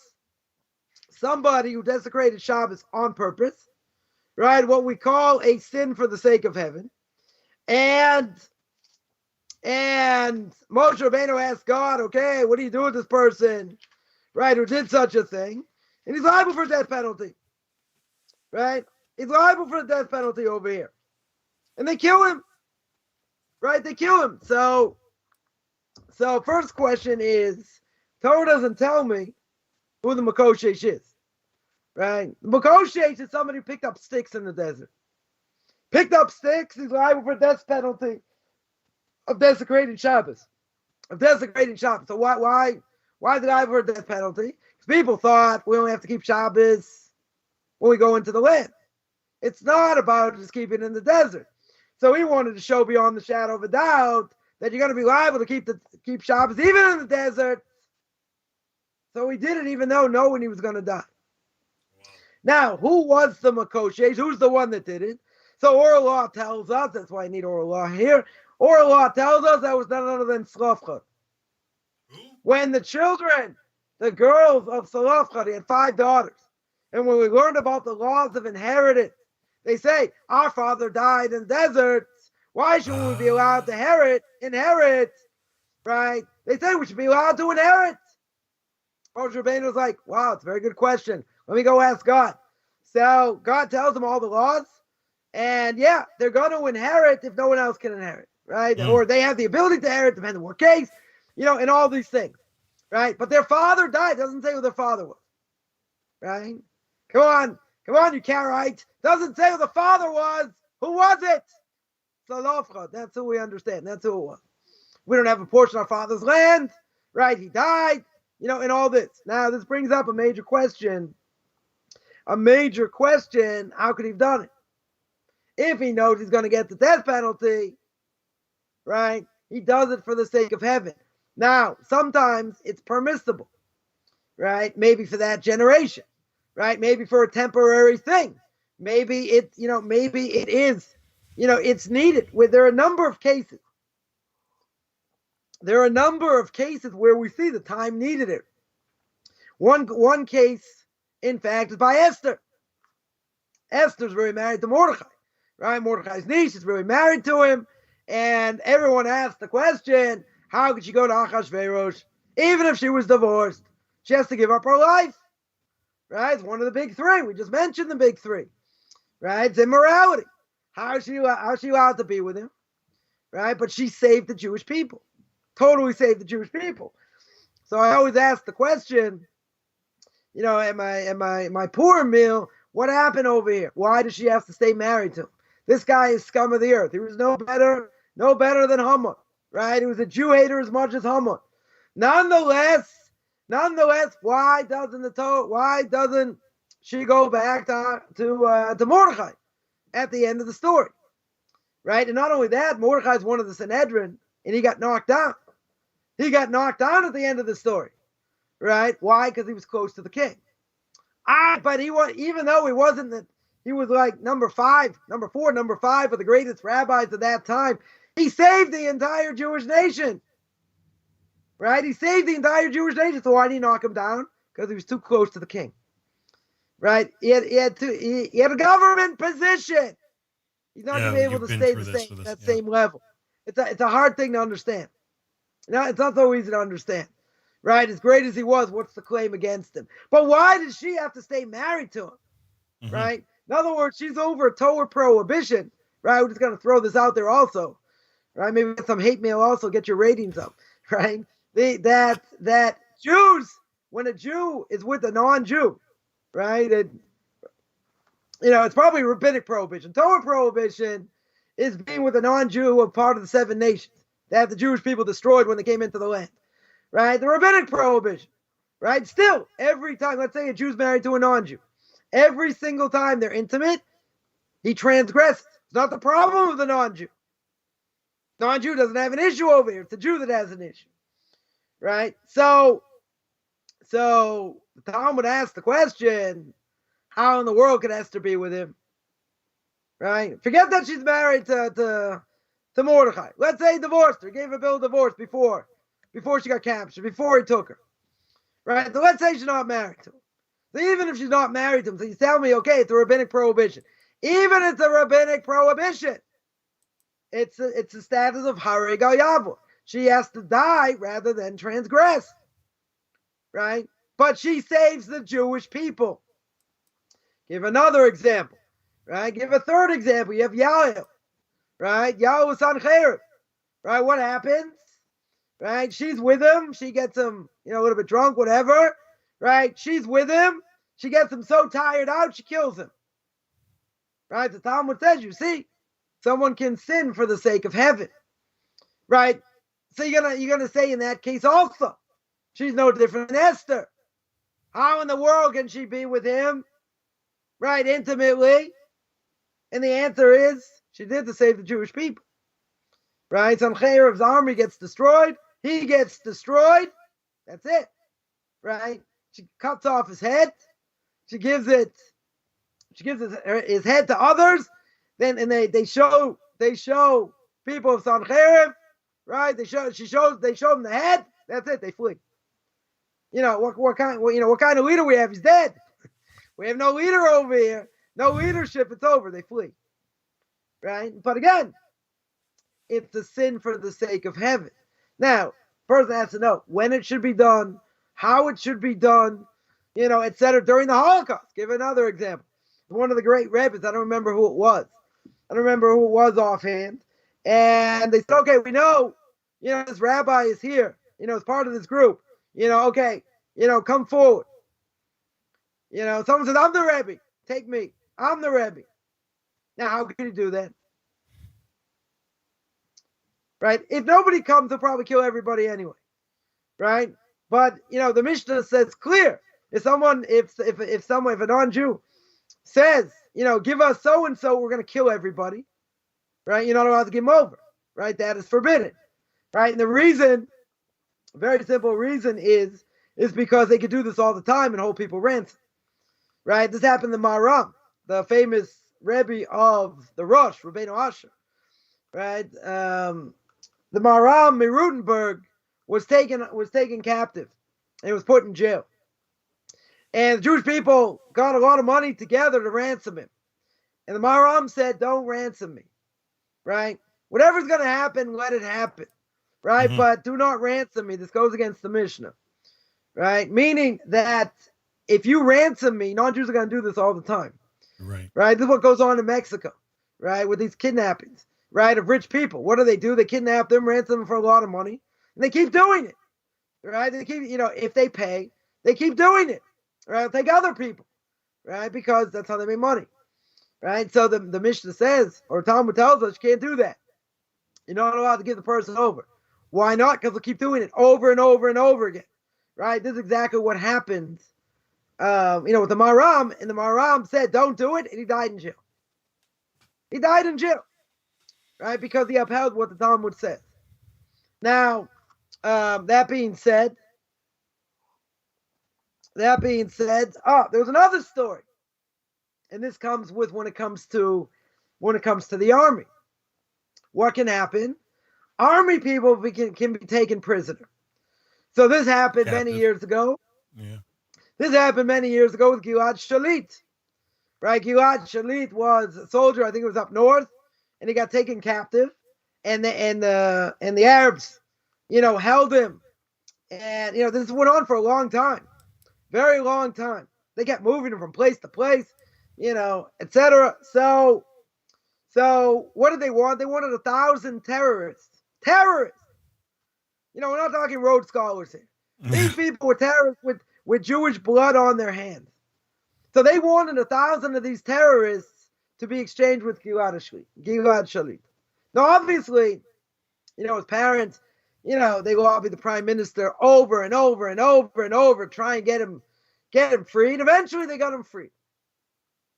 somebody who desecrated Shabbos on purpose, right? What we call a sin for the sake of heaven. And Moshe Rabbeinu asked God, okay, what do you do with this person, right, who did such a thing? And he's liable for a death penalty, right? He's liable for a death penalty over here. And they kill him, right? They kill him. So first question is, Torah doesn't tell me who the Makoshesh is, right? The Makoshesh is somebody who picked up sticks in the desert. Picked up sticks, he's liable for a death penalty of desecrating Shabbos. So why did I have a death penalty? Because people thought we only have to keep Shabbos when we go into the land. It's not about just keeping it in the desert. So he wanted to show beyond the shadow of a doubt that you're going to be liable to keep Shabbos even in the desert. So he did it even though knowing he was going to die. Wow. Now, who was the Makoshesh? Who's the one that did it? So oral law tells us, that's why I need oral law here. Oral law tells us that was none other than Slofchad. When the children, the girls of Slofchad, he had 5 daughters. And when we learned about the laws of inheritance, they say, our father died in deserts. Why shouldn't we be allowed to inherit, right? They say we should be allowed to inherit. Moshe Rabbeinu was like, wow, it's a very good question. Let me go ask God. So God tells them all the laws. And yeah, they're going to inherit if no one else can inherit, right? Or they have the ability to inherit, depending on what case, and all these things, right? But their father died. Doesn't say who their father was, right? Come on, you Karaite. Doesn't say who the father was. Who was it? Salofcha. That's who we understand. That's who it was. We don't have a portion of our father's land, right? He died, and all this. Now, this brings up a major question. How could he have done it? If he knows he's going to get the death penalty, right? He does it for the sake of heaven. Now, sometimes it's permissible, right? Maybe for that generation, right? Maybe for a temporary thing. Maybe it is, it's needed. There are a number of cases. Where we see the time needed it. One case, in fact, is by Esther. Esther's really married to Mordechai. Right, Mordechai's niece is really married to him, and everyone asked the question, how could she go to Achashverosh? Even if she was divorced, she has to give up her life, right? It's one of the big 3. We just mentioned the big 3, right? It's immorality. How is she allowed to be with him, right? But she saved the Jewish people, totally saved the Jewish people. So I always ask the question, at my Purim meal, what happened over here? Why does she have to stay married to him? This guy is scum of the earth. He was no better than Haman, right? He was a Jew hater as much as Haman. Nonetheless, why doesn't she go back to Mordechai at the end of the story, right? And not only that, Mordechai's one of the Sanhedrin, and he got knocked down. He got knocked down at the end of the story, right? Why? Because he was close to the king. But he was, even though he wasn't the He was like number 5 of the greatest rabbis of that time. He saved the entire Jewish nation. Right? He saved the entire Jewish nation. So why did he knock him down? Because he was too close to the king. Right? He had a government position. He's not going to be able to stay the same level. It's a hard thing to understand. It's not so easy to understand. Right? As great as he was, what's the claim against him? But why did she have to stay married to him? Mm-hmm. Right? In other words, she's over a Torah prohibition. Right? We're just going to throw this out there also. right? Maybe get some hate mail also, get your ratings up, right? That Jews, when a Jew is with a non-Jew, right? It's probably rabbinic prohibition. Torah prohibition is being with a non-Jew who are part of the 7 nations that have the Jewish people destroyed when they came into the land, right? The rabbinic prohibition, right? Still, every time, let's say a Jew's married to a non-Jew, every single time they're intimate, he transgresses. It's not the problem of the non-Jew. Non-Jew doesn't have an issue over here. It's the Jew that has an issue, right? So the Talmud asks the question, how in the world could Esther be with him? Right? Forget that she's married to Mordechai. Let's say he divorced her, gave a bill of divorce before she got captured, before he took her. Right? So let's say she's not married to him. So even if she's not married to him, so you tell me, okay, it's a rabbinic prohibition. Even if it's a rabbinic prohibition, it's the status of Harei Gal Yavor. She has to die rather than transgress. Right? But she saves the Jewish people. Give another example. Right? Give a third example. You have Yael. Right? Yael was on Cherub. Right? What happens? Right? She's with him. She gets him, a little bit drunk, whatever. Right? She's with him. She gets him so tired out, she kills him. Right? The Talmud says, you see, someone can sin for the sake of heaven. Right? So you're gonna say in that case also, she's no different than Esther. How in the world can she be with him? Right, intimately? And the answer is, she did to save the Jewish people. Right? Sancherib's army gets destroyed. He gets destroyed. That's it. Right? She cuts off his head. She gives his head to others. Then they show people of Sancherib. Right? They show them the head. That's it. They flee. What kind of leader we have? He's dead. We have no leader over here. No leadership. It's over. They flee. Right? But again, it's a sin for the sake of heaven. Now, person has to know when it should be done, how it should be done, etc. During the Holocaust. Give another example. One of the great rabbis, I don't remember who it was. Offhand. And they said, okay, we know, this rabbi is here, as part of this group. Okay, come forward. Someone says, I'm the Rebbe. Take me. I'm the Rebbe. Now, how can you do that? Right? If nobody comes, they'll probably kill everybody anyway. Right? But, the Mishna says clear. If a non-Jew says, give us so-and-so, we're going to kill everybody. Right? You're not allowed to give them over. Right? That is forbidden. Right? And the reason, a very simple reason is because they could do this all the time and hold people ransom. Right? This happened to Maram, the famous Rebbe of the Rosh, Rabbeinu Asher. Right? The Maram Mirutenberg was taken captive and was put in jail. And the Jewish people got a lot of money together to ransom him. And the Maram said, don't ransom me. Right? Whatever's going to happen, let it happen. Right? Mm-hmm. But do not ransom me. This goes against the Mishna. Right? Meaning that if you ransom me, non-Jews are going to do this all the time. Right. Right? This is what goes on in Mexico. Right? With these kidnappings. Right? Of rich people. What do? They kidnap them, ransom them for a lot of money. And they keep doing it. Right? They keep, if they pay, they keep doing it. Right? Take other people. Right? Because that's how they make money. Right? So the Mishnah says, or Talmud tells us, you can't do that. You're not allowed to give the person over. Why not? Because they'll keep doing it over and over and over again. Right? This is exactly what happens, with the Maram. And the Maram said, don't do it. And he died in jail. He died in jail. Right? Because he upheld what the Talmud says. Now, that being said, there was another story. And this comes with when it comes to the army. What can happen? Army people can be taken prisoner. So this happened many years ago. Yeah. This happened many years ago with Gilad Shalit. Right? Gilad Shalit was a soldier, I think it was up north, and he got taken captive. And the Arabs, held him. And this went on for a long time. Very long time. They kept moving him from place to place, etc. So So what did they want? They wanted 1,000 terrorists. Terrorists. You know, we're not talking Rhodes Scholars here. These people were terrorists with Jewish blood on their hands. So they wanted 1,000 of these terrorists to be exchanged with Gilad Shalit. Now, obviously, you know, his parents, you know, they lobbied the prime minister over and over and over and over, try and get him freed. Eventually, they got him free.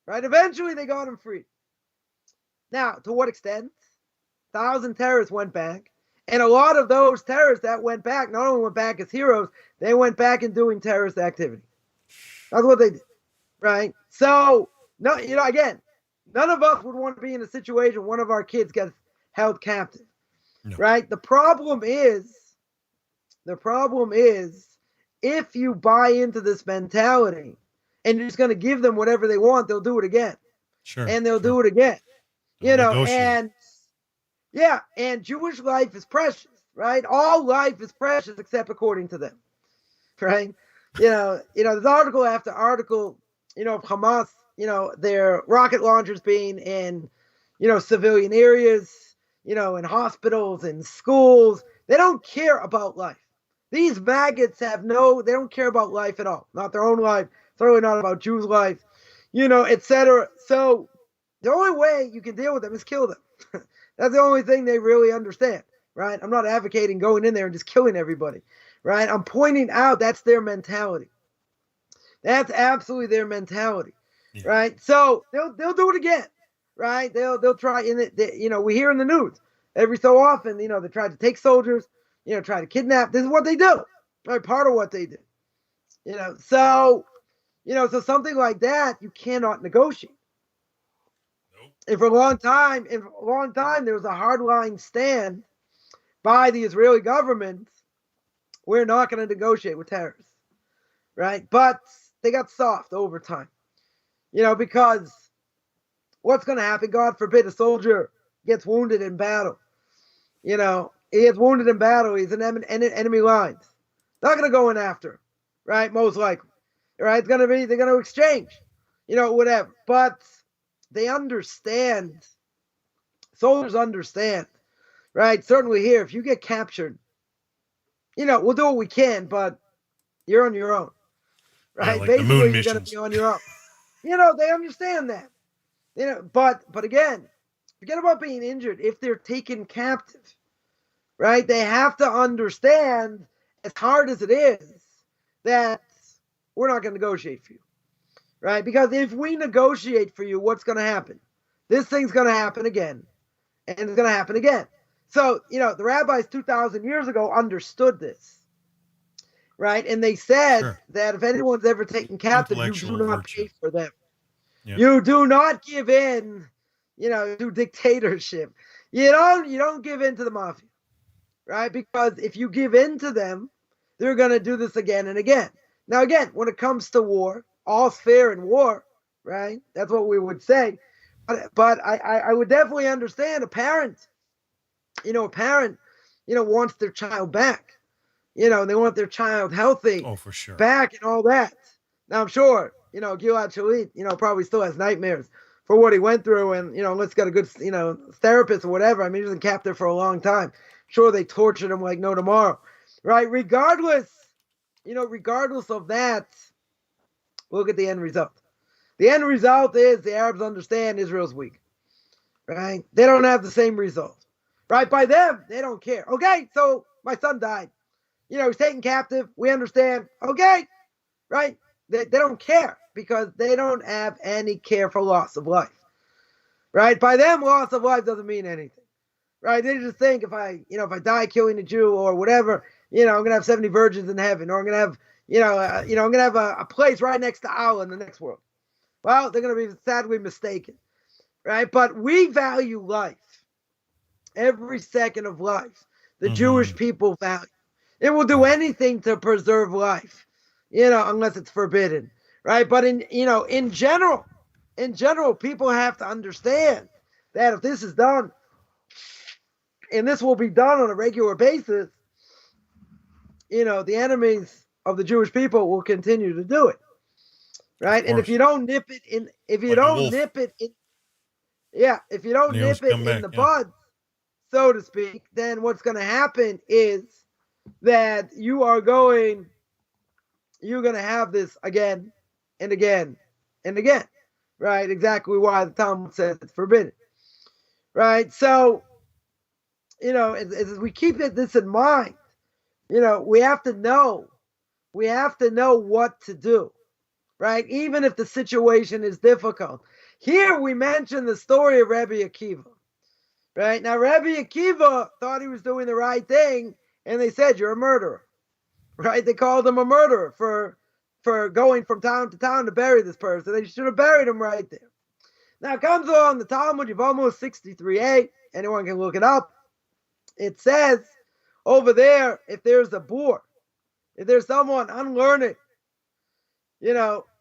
Right? Eventually, they got him free. Now, to what extent? 1,000 terrorists went back. And a lot of those terrorists that went back, not only went back as heroes, they went back in doing terrorist activity. That's what they did. Right? So, no, you know, again, none of us would want to be in a situation one of our kids gets held captive. No. Right? The problem is, if you buy into this mentality and you're just going to give them whatever they want, they'll do it again. Sure. And they'll do it again. You know, and yeah, and Jewish life is precious, right? All life is precious except according to them, right? You know, there's article after article, you know, of Hamas, you know, their rocket launchers being in, you know, civilian areas, you know, in hospitals and schools. They don't care about life. These maggots they don't care about life at all. Not their own life, certainly not about Jews' life, you know, etc. So the only way you can deal with them is kill them. That's the only thing they really understand, right? I'm not advocating going in there and just killing everybody, right? I'm pointing out that's their mentality. That's absolutely their mentality, right? So they'll do it again, right? They'll try in it. You know, we hear in the news every so often, you know, they try to take soldiers, you know, try to kidnap. This is what they do, right? Part of what they do, you know. So something like that you cannot negotiate. And for a long time, there was a hardline stand by the Israeli government. We're not going to negotiate with terrorists, right? But they got soft over time, you know, because what's going to happen? God forbid a soldier gets wounded in battle. You know, he gets wounded in battle. He's in enemy lines. Not going to go in after him, right? Most likely, right? They're going to exchange, you know, whatever. But they understand, soldiers understand, right? Certainly here, if you get captured, you know, we'll do what we can, but you're on your own, right? Yeah, like basically, the moon you're missions. going to be on your own. You know, they understand that. You know, but again, forget about being injured. If they're taken captive, right? They have to understand, as hard as it is, that we're not going to negotiate for you. Right? Because if we negotiate for you, what's going to happen? This thing's going to happen again. And it's going to happen again. So, you know, the rabbis 2,000 years ago understood this. Right? And they said that if anyone's ever taken captive, you do not pay for them. Yep. You do not give in, you know, to dictatorship. You don't give in to the mafia. Right? Because if you give in to them, they're going to do this again and again. Now, again, when it comes to war, all's fair in war, right? That's what we would say. But I would definitely understand a parent, wants their child back. You know, they want their child healthy. Oh, for sure. Back and all that. Now, I'm sure, you know, Gilad Shalit, you know, probably still has nightmares for what he went through. And, you know, unless he's got a good, you know, therapist or whatever. I mean, he was in captive for a long time. Sure, they tortured him like no tomorrow, right? Regardless of that, look at the end result. The end result is the Arabs understand Israel's weak, right? They don't have the same result, right? By them, they don't care. Okay, so my son died. You know, he's taken captive. We understand. Okay, right? They don't care because they don't have any care for loss of life, right? By them, loss of life doesn't mean anything, right? They just think if I die killing a Jew or whatever, you know, I'm going to have 70 virgins in heaven, or I'm going to have, I'm going to have a place right next to Allah in the next world. Well, they're going to be sadly mistaken, right? But we value life, every second of life. The Jewish people value. It will do anything to preserve life, you know, unless it's forbidden, right? But in general, people have to understand that if this is done, and this will be done on a regular basis, you know, the enemies of the Jewish people will continue to do it, right? And if you don't nip it in, Yeah, if you don't Nails nip it come back, in the yeah. bud, so to speak, then what's going to happen is that you're going to have this again and again and again, right? Exactly why the Talmud says it's forbidden, right? So, as we keep this in mind, we have to know what to do, right? Even if the situation is difficult. Here we mention the story of Rabbi Akiva, right? Now, Rabbi Akiva thought he was doing the right thing, and they said, you're a murderer, right? They called him a murderer for going from town to town to bury this person. They should have buried him right there. Now, it comes on the Talmud, Yevamos 63a. Anyone can look it up. It says over there, if there's a boor, if there's someone unlearned,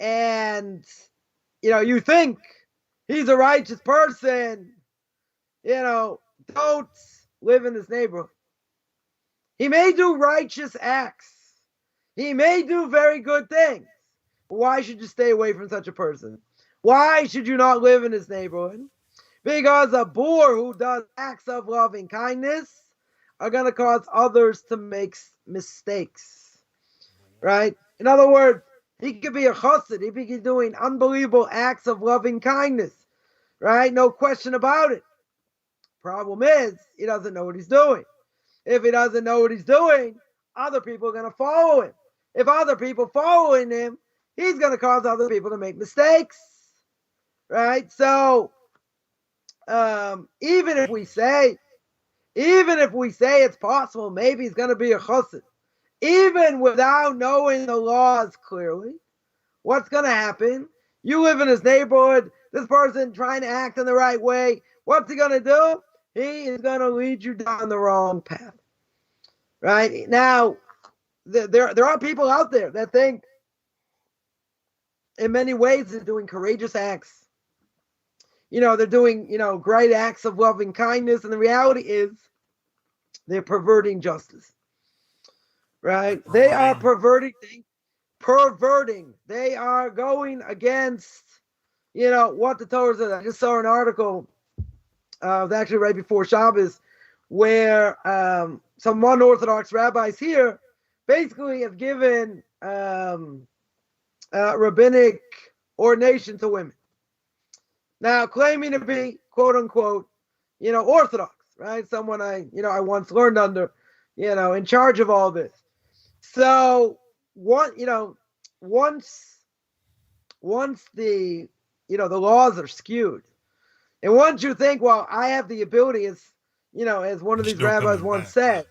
and, you think he's a righteous person, don't live in this neighborhood. He may do righteous acts. He may do very good things. But why should you stay away from such a person? Why should you not live in this neighborhood? Because a boor who does acts of loving kindness are going to cause others to make mistakes, right? In other words, he could be a chassid. He could be doing unbelievable acts of loving kindness, right? No question about it. Problem is, he doesn't know what he's doing. If he doesn't know what he's doing, other people are going to follow him. If other people following him, he's going to cause other people to make mistakes, right? So, even if we say it's possible, maybe he's going to be a chassid, even without knowing the laws clearly, what's going to happen? You live in his neighborhood, this person trying to act in the right way. What's he going to do? He is going to lead you down the wrong path, right? Now, there are people out there that think in many ways they're doing courageous acts. They're doing, great acts of loving kindness. And the reality is they're perverting justice, right? They are perverting. They are going against, what the Torah says. I just saw an article, it was actually right before Shabbos, where some unorthodox rabbis here basically have given rabbinic ordination to women. Now, claiming to be, quote unquote, orthodox, right? Someone I once learned under, in charge of all this. So, once the, the laws are skewed, and once you think, well, I have the ability, as one of these rabbis once said,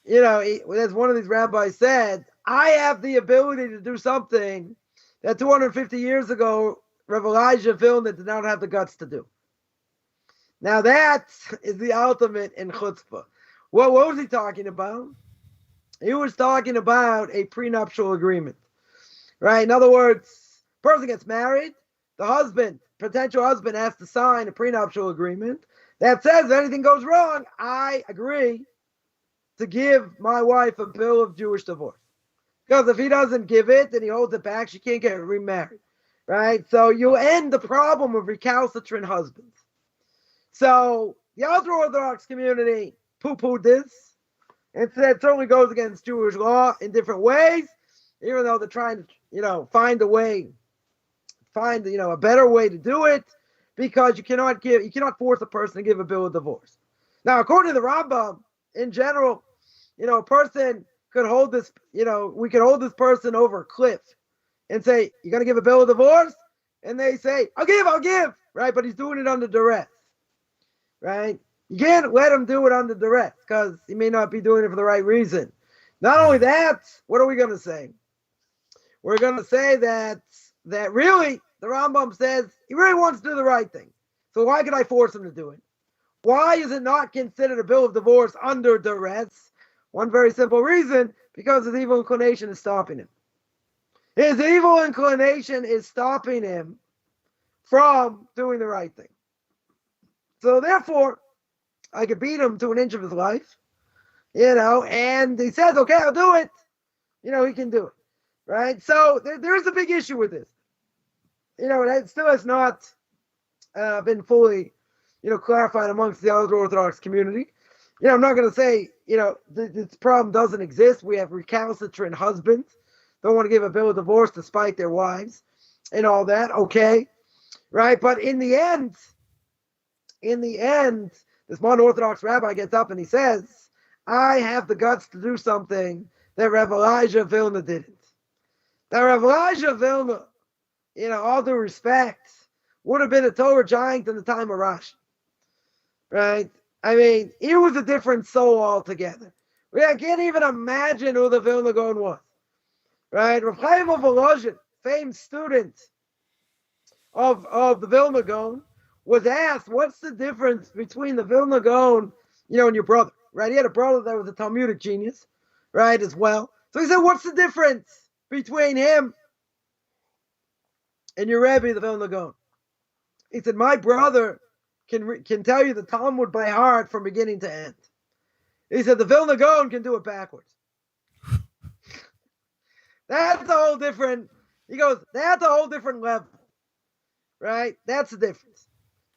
as one of these rabbis said, I have the ability to do something that 250 years ago, Rev. Elijah Vilna did not have the guts to do. Now that is the ultimate in chutzpah. What was he talking about? He was talking about a prenuptial agreement, right? In other words, person gets married, the potential husband has to sign a prenuptial agreement that says if anything goes wrong, I agree to give my wife a bill of Jewish divorce. Because if he doesn't give it and he holds it back, she can't get remarried, right? So you end the problem of recalcitrant husbands. So the ultra-Orthodox community poo-pooed this and said it certainly goes against Jewish law in different ways, even though they're trying to, find a better way to do it, because you cannot force a person to give a bill of divorce. Now, according to the Rambam, in general, a person could hold this, we could hold this person over a cliff and say, you're going to give a bill of divorce? And they say, I'll give, right? But he's doing it under duress, right? You can't let him do it under duress because he may not be doing it for the right reason. Not only that, what are we going to say? We're going to say that really, the Rambam says he really wants to do the right thing. So why could I force him to do it? Why is it not considered a bill of divorce under duress? One very simple reason, because his evil inclination is stopping him. His evil inclination is stopping him from doing the right thing. So therefore, I could beat him to an inch of his life, and he says, okay, I'll do it. He can do it, right? So there's a big issue with this. It still has not been fully, clarified amongst the ultra-Orthodox community. I'm not going to say, this problem doesn't exist. We have recalcitrant husbands, don't want to give a bill of divorce despite their wives and all that. Okay, right? But in the end, this one Orthodox rabbi gets up and he says, I have the guts to do something that Rabbi Elijah Vilna didn't. Now, Rabbi Elijah Vilna, all due respect, would have been a Torah giant in the time of Rashi. Right? I mean, he was a different soul altogether. I can't even imagine who the Vilna Gaon was. Right? Rabbi Chaim Coffman, famed student of the Vilna Gaon, was asked, what's the difference between the Vilna Gaon, and your brother? Right? He had a brother that was a Talmudic genius, right, as well. So he said, what's the difference between him and your Rebbe, the Vilna Gaon? He said, my brother can tell you the Talmud by heart from beginning to end. He said, the Vilna Gaon can do it backwards. That's a whole different, he goes, that's a whole different level. Right? That's the difference.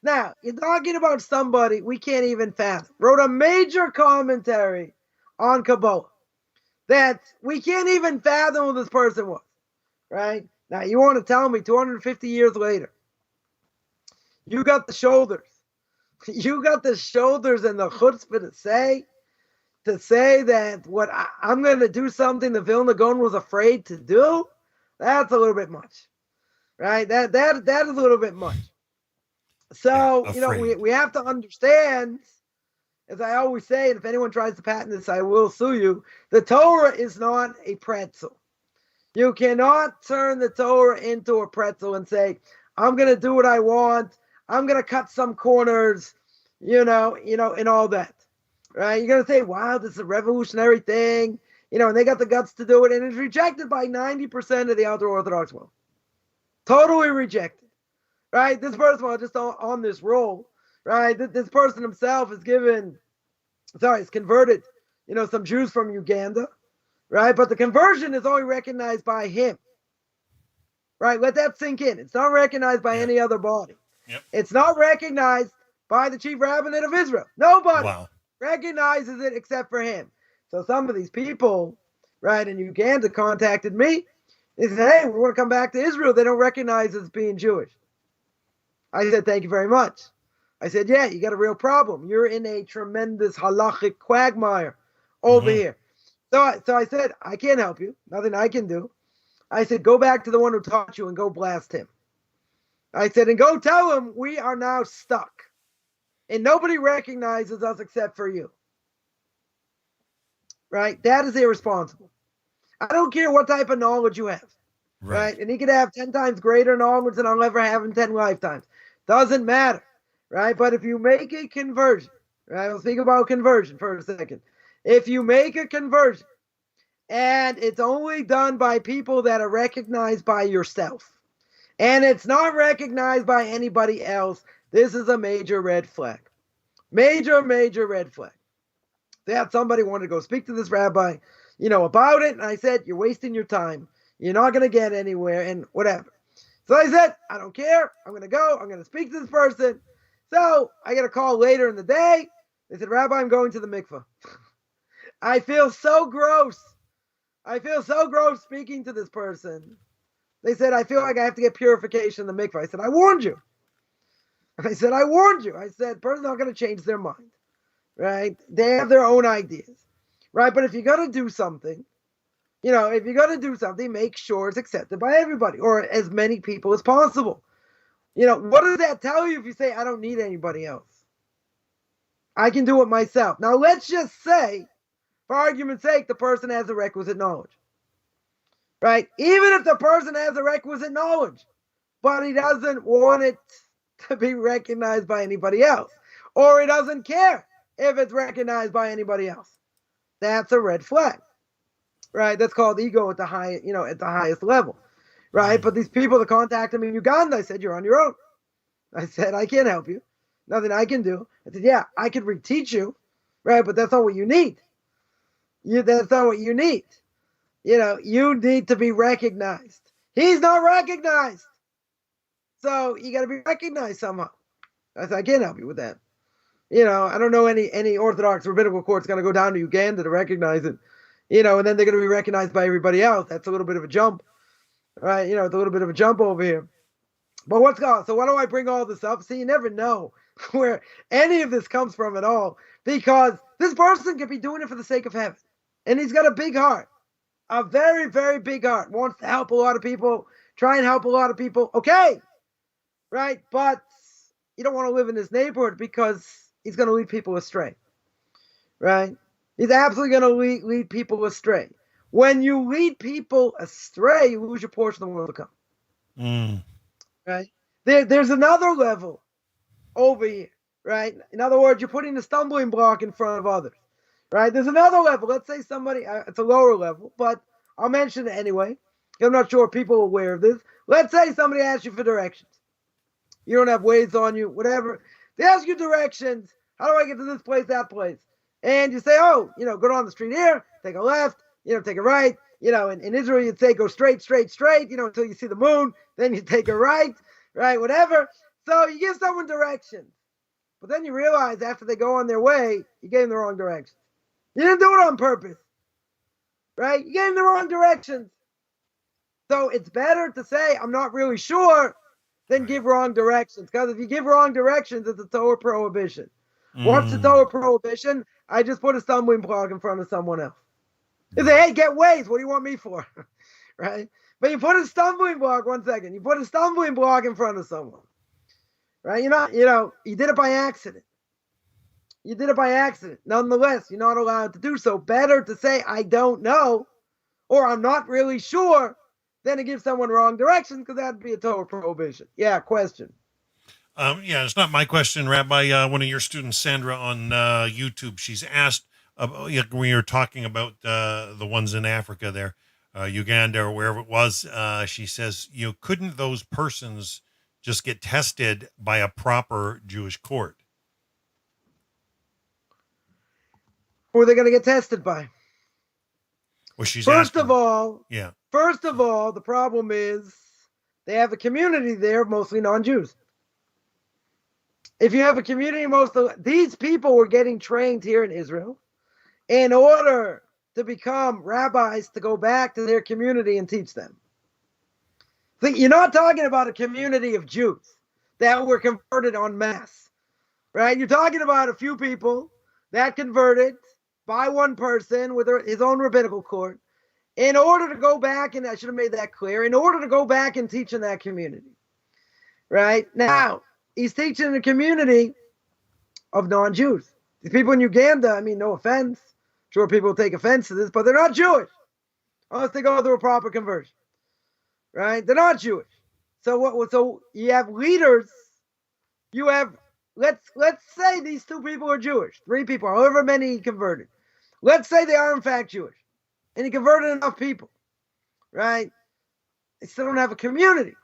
Now, you're talking about somebody we can't even fathom. Wrote a major commentary on Kabbalah that we can't even fathom who this person was. Right? Now, you want to tell me 250 years later, you got the shoulders. You got the shoulders and the chutzpah to say that what I'm going to do something the Vilna Gaon was afraid to do? That's a little bit much. Right? That is a little bit much. So, we have to understand, as I always say, and if anyone tries to patent this, I will sue you, the Torah is not a pretzel. You cannot turn the Torah into a pretzel and say, I'm going to do what I want. I'm going to cut some corners, and all that. Right? You're going to say, wow, this is a revolutionary thing, and they got the guts to do it, and it's rejected by 90% of the ultra-Orthodox world. Totally rejected. Right? This person, just on this roll, right? This person himself is converted, some Jews from Uganda, right? But the conversion is only recognized by him. Right? Let that sink in. It's not recognized by any other body. Yep. It's not recognized by the chief rabbinate of Israel. Nobody recognizes it except for him. So some of these people, right, in Uganda contacted me. They said, hey, we want to come back to Israel. They don't recognize us being Jewish. I said, thank you very much. I said, yeah, you got a real problem. You're in a tremendous halachic quagmire over here. So I said, I can't help you. Nothing I can do. I said, go back to the one who taught you and go blast him. I said, and go tell him we are now stuck. And nobody recognizes us except for you. Right? That is irresponsible. I don't care what type of knowledge you have. Right? And he could have 10 times greater knowledge than I'll ever have in 10 lifetimes. Doesn't matter. Right? But if you make a conversion, right? We'll speak about conversion for a second. If you make a conversion, and it's only done by people that are recognized by yourself, and it's not recognized by anybody else, this is a major red flag. Major, major red flag. They had somebody wanted to go speak to this rabbi, about it, and I said, you're wasting your time. You're not going to get anywhere, and whatever. So I said, I don't care. I'm going to go. I'm going to speak to this person. So I get a call later in the day. They said, Rabbi, I'm going to the mikveh. I feel so gross. I feel so gross speaking to this person. They said, I feel like I have to get purification in the mikveh. I said, I warned you. I said, person's not going to change their mind. Right? They have their own ideas. Right? But if you're going to do something, make sure it's accepted by everybody or as many people as possible. What does that tell you if you say, I don't need anybody else? I can do it myself. Now, let's just say, for argument's sake, the person has the requisite knowledge. Right? Even if the person has the requisite knowledge, but he doesn't want it to be recognized by anybody else, or he doesn't care if it's recognized by anybody else. That's a red flag. Right? That's called ego at the highest level. Right? But these people that contacted me in Uganda, I said, you're on your own. I said, I can't help you. Nothing I can do. I said, yeah, I could reteach you. Right? But that's not what you need. That's not what you need. You need to be recognized. He's not recognized. So you got to be recognized somehow. I said, I can't help you with that. I don't know any Orthodox rabbinical court's going to go down to Uganda to recognize it, and then they're going to be recognized by everybody else. That's a little bit of a jump, right? It's a little bit of a jump over here. But what's going on? So why do I bring all this up? See, you never know where any of this comes from at all, because this person could be doing it for the sake of heaven. And he's got a big heart, a very, very big heart, wants to help a lot of people, try and help a lot of people. Okay, right? But you don't want to live in this neighborhood because he's going to lead people astray, right? He's absolutely going to lead people astray. When you lead people astray, you lose your portion of the world to come. Right? There's another level over here, right? In other words, you're putting a stumbling block in front of others, right? There's another level. Let's say somebody, it's a lower level, but I'll mention it anyway. I'm not sure if people are aware of this. Let's say somebody asks you for directions. You don't have Waze on you, whatever. They ask you directions. How do I get to this place, that place? And you say, go down the street here, take a left, take a right. In Israel, you'd say go straight, until you see the moon. Then you take a right, whatever. So you give someone directions. But then you realize after they go on their way, you gave them the wrong directions. You didn't do it on purpose, right? You gave them the wrong directions. So it's better to say, I'm not really sure, than give wrong directions. Because if you give wrong directions, it's a Torah prohibition. What's the Torah prohibition? I just put a stumbling block in front of someone else. You say, hey, get Waze. What do you want me for? Right? But you put a stumbling block, one second. You put a stumbling block in front of someone. Right? You did it by accident. Nonetheless, you're not allowed to do so. Better to say, I don't know, or I'm not really sure, than to give someone wrong directions, because that'd be a Torah prohibition. Yeah, question. It's not my question, Rabbi. One of your students, Sandra, on YouTube, she's asked, when you're talking about the ones in Africa there, Uganda or wherever it was, she says, couldn't those persons just get tested by a proper Jewish court? Who are they going to get tested by? Well, she's First asking. of all, the problem is they have a community there of mostly non-Jews. If you have a community, these people were getting trained here in Israel in order to become rabbis to go back to their community and teach them. See, you're not talking about a community of Jews that were converted en masse, right? You're talking about a few people that converted by one person with his own rabbinical court in order to go back, and I should have made that clear, in order to go back and teach in that community, right? Now, he's teaching in a community of non-Jews. These people in Uganda, no offense, sure people will take offense to this, but they're not Jewish unless they go through a proper conversion, right? They're not Jewish. So you have leaders. You have, let's say these two people are Jewish, 3 people, however many he converted. Let's say they are in fact Jewish, and he converted enough people, right? They still don't have a community.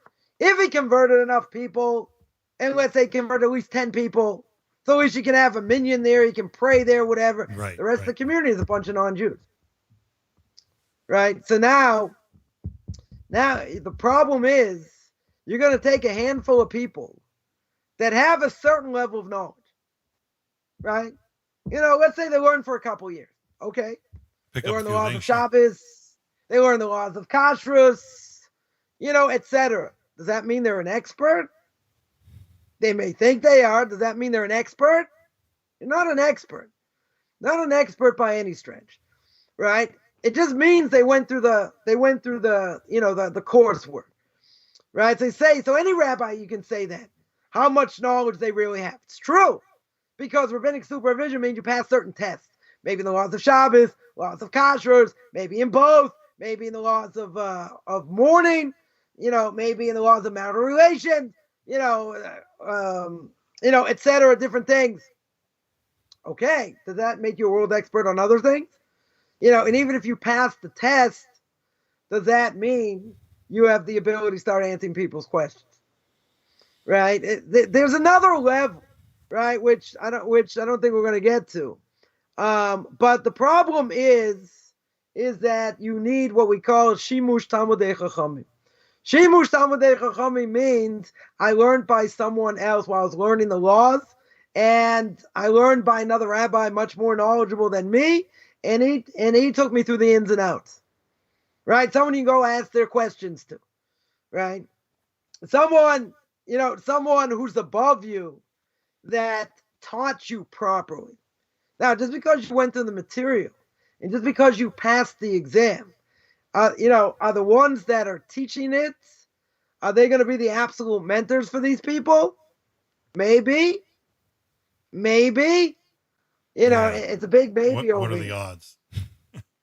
If he converted enough people, and let's say convert at least 10 people, so at least you can have a minyan there, you can pray there, whatever. Right, the rest of the community is a bunch of non-Jews. Right? So now the problem is you're going to take a handful of people that have a certain level of knowledge. Right? Let's say they learn for a couple years. Okay. They learn the laws of Shabbos. They learn the laws of Kashrus, etc. Does that mean they're an expert? They may think they are. Does that mean they're an expert? You're not an expert. Not an expert by any stretch, right? It just means they went through the coursework, right? So any rabbi, you can say that. How much knowledge they really have. It's true, because rabbinic supervision means you pass certain tests. Maybe in the laws of Shabbos, laws of Kashrus, maybe in both, maybe in the laws of mourning, maybe in the laws of marital relations, etc., different things. Okay, does that make you a world expert on other things? And even if you pass the test, does that mean you have the ability to start answering people's questions? Right? There's another level, right? Which I don't think we're going to get to. But the problem is that you need what we call shimush talmidei chachamim. Shimush Talmudei Chachamim means I learned by someone else while I was learning the laws, and I learned by another rabbi much more knowledgeable than me, and he took me through the ins and outs. Right? Someone you can go ask their questions to. Right? Someone who's above you that taught you properly. Now, just because you went through the material and just because you passed the exam, are the ones that are teaching it, are they going to be the absolute mentors for these people? Maybe. It's a big maybe over What are here. the odds?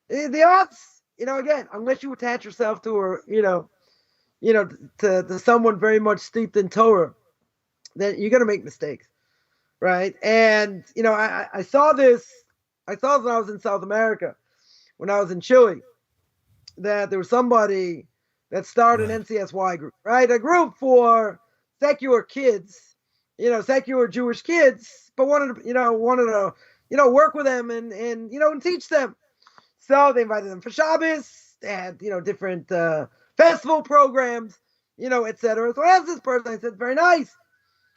The odds, again, unless you attach yourself to to someone very much steeped in Torah, then you're going to make mistakes. Right. And, I saw this when I was in South America, when I was in Chile, that there was somebody that started an NCSY group, right? A group for secular kids, secular Jewish kids, but wanted to, work with them and teach them. So they invited them for Shabbos. They had, different festival programs, etc. So I asked this person, I said, very nice.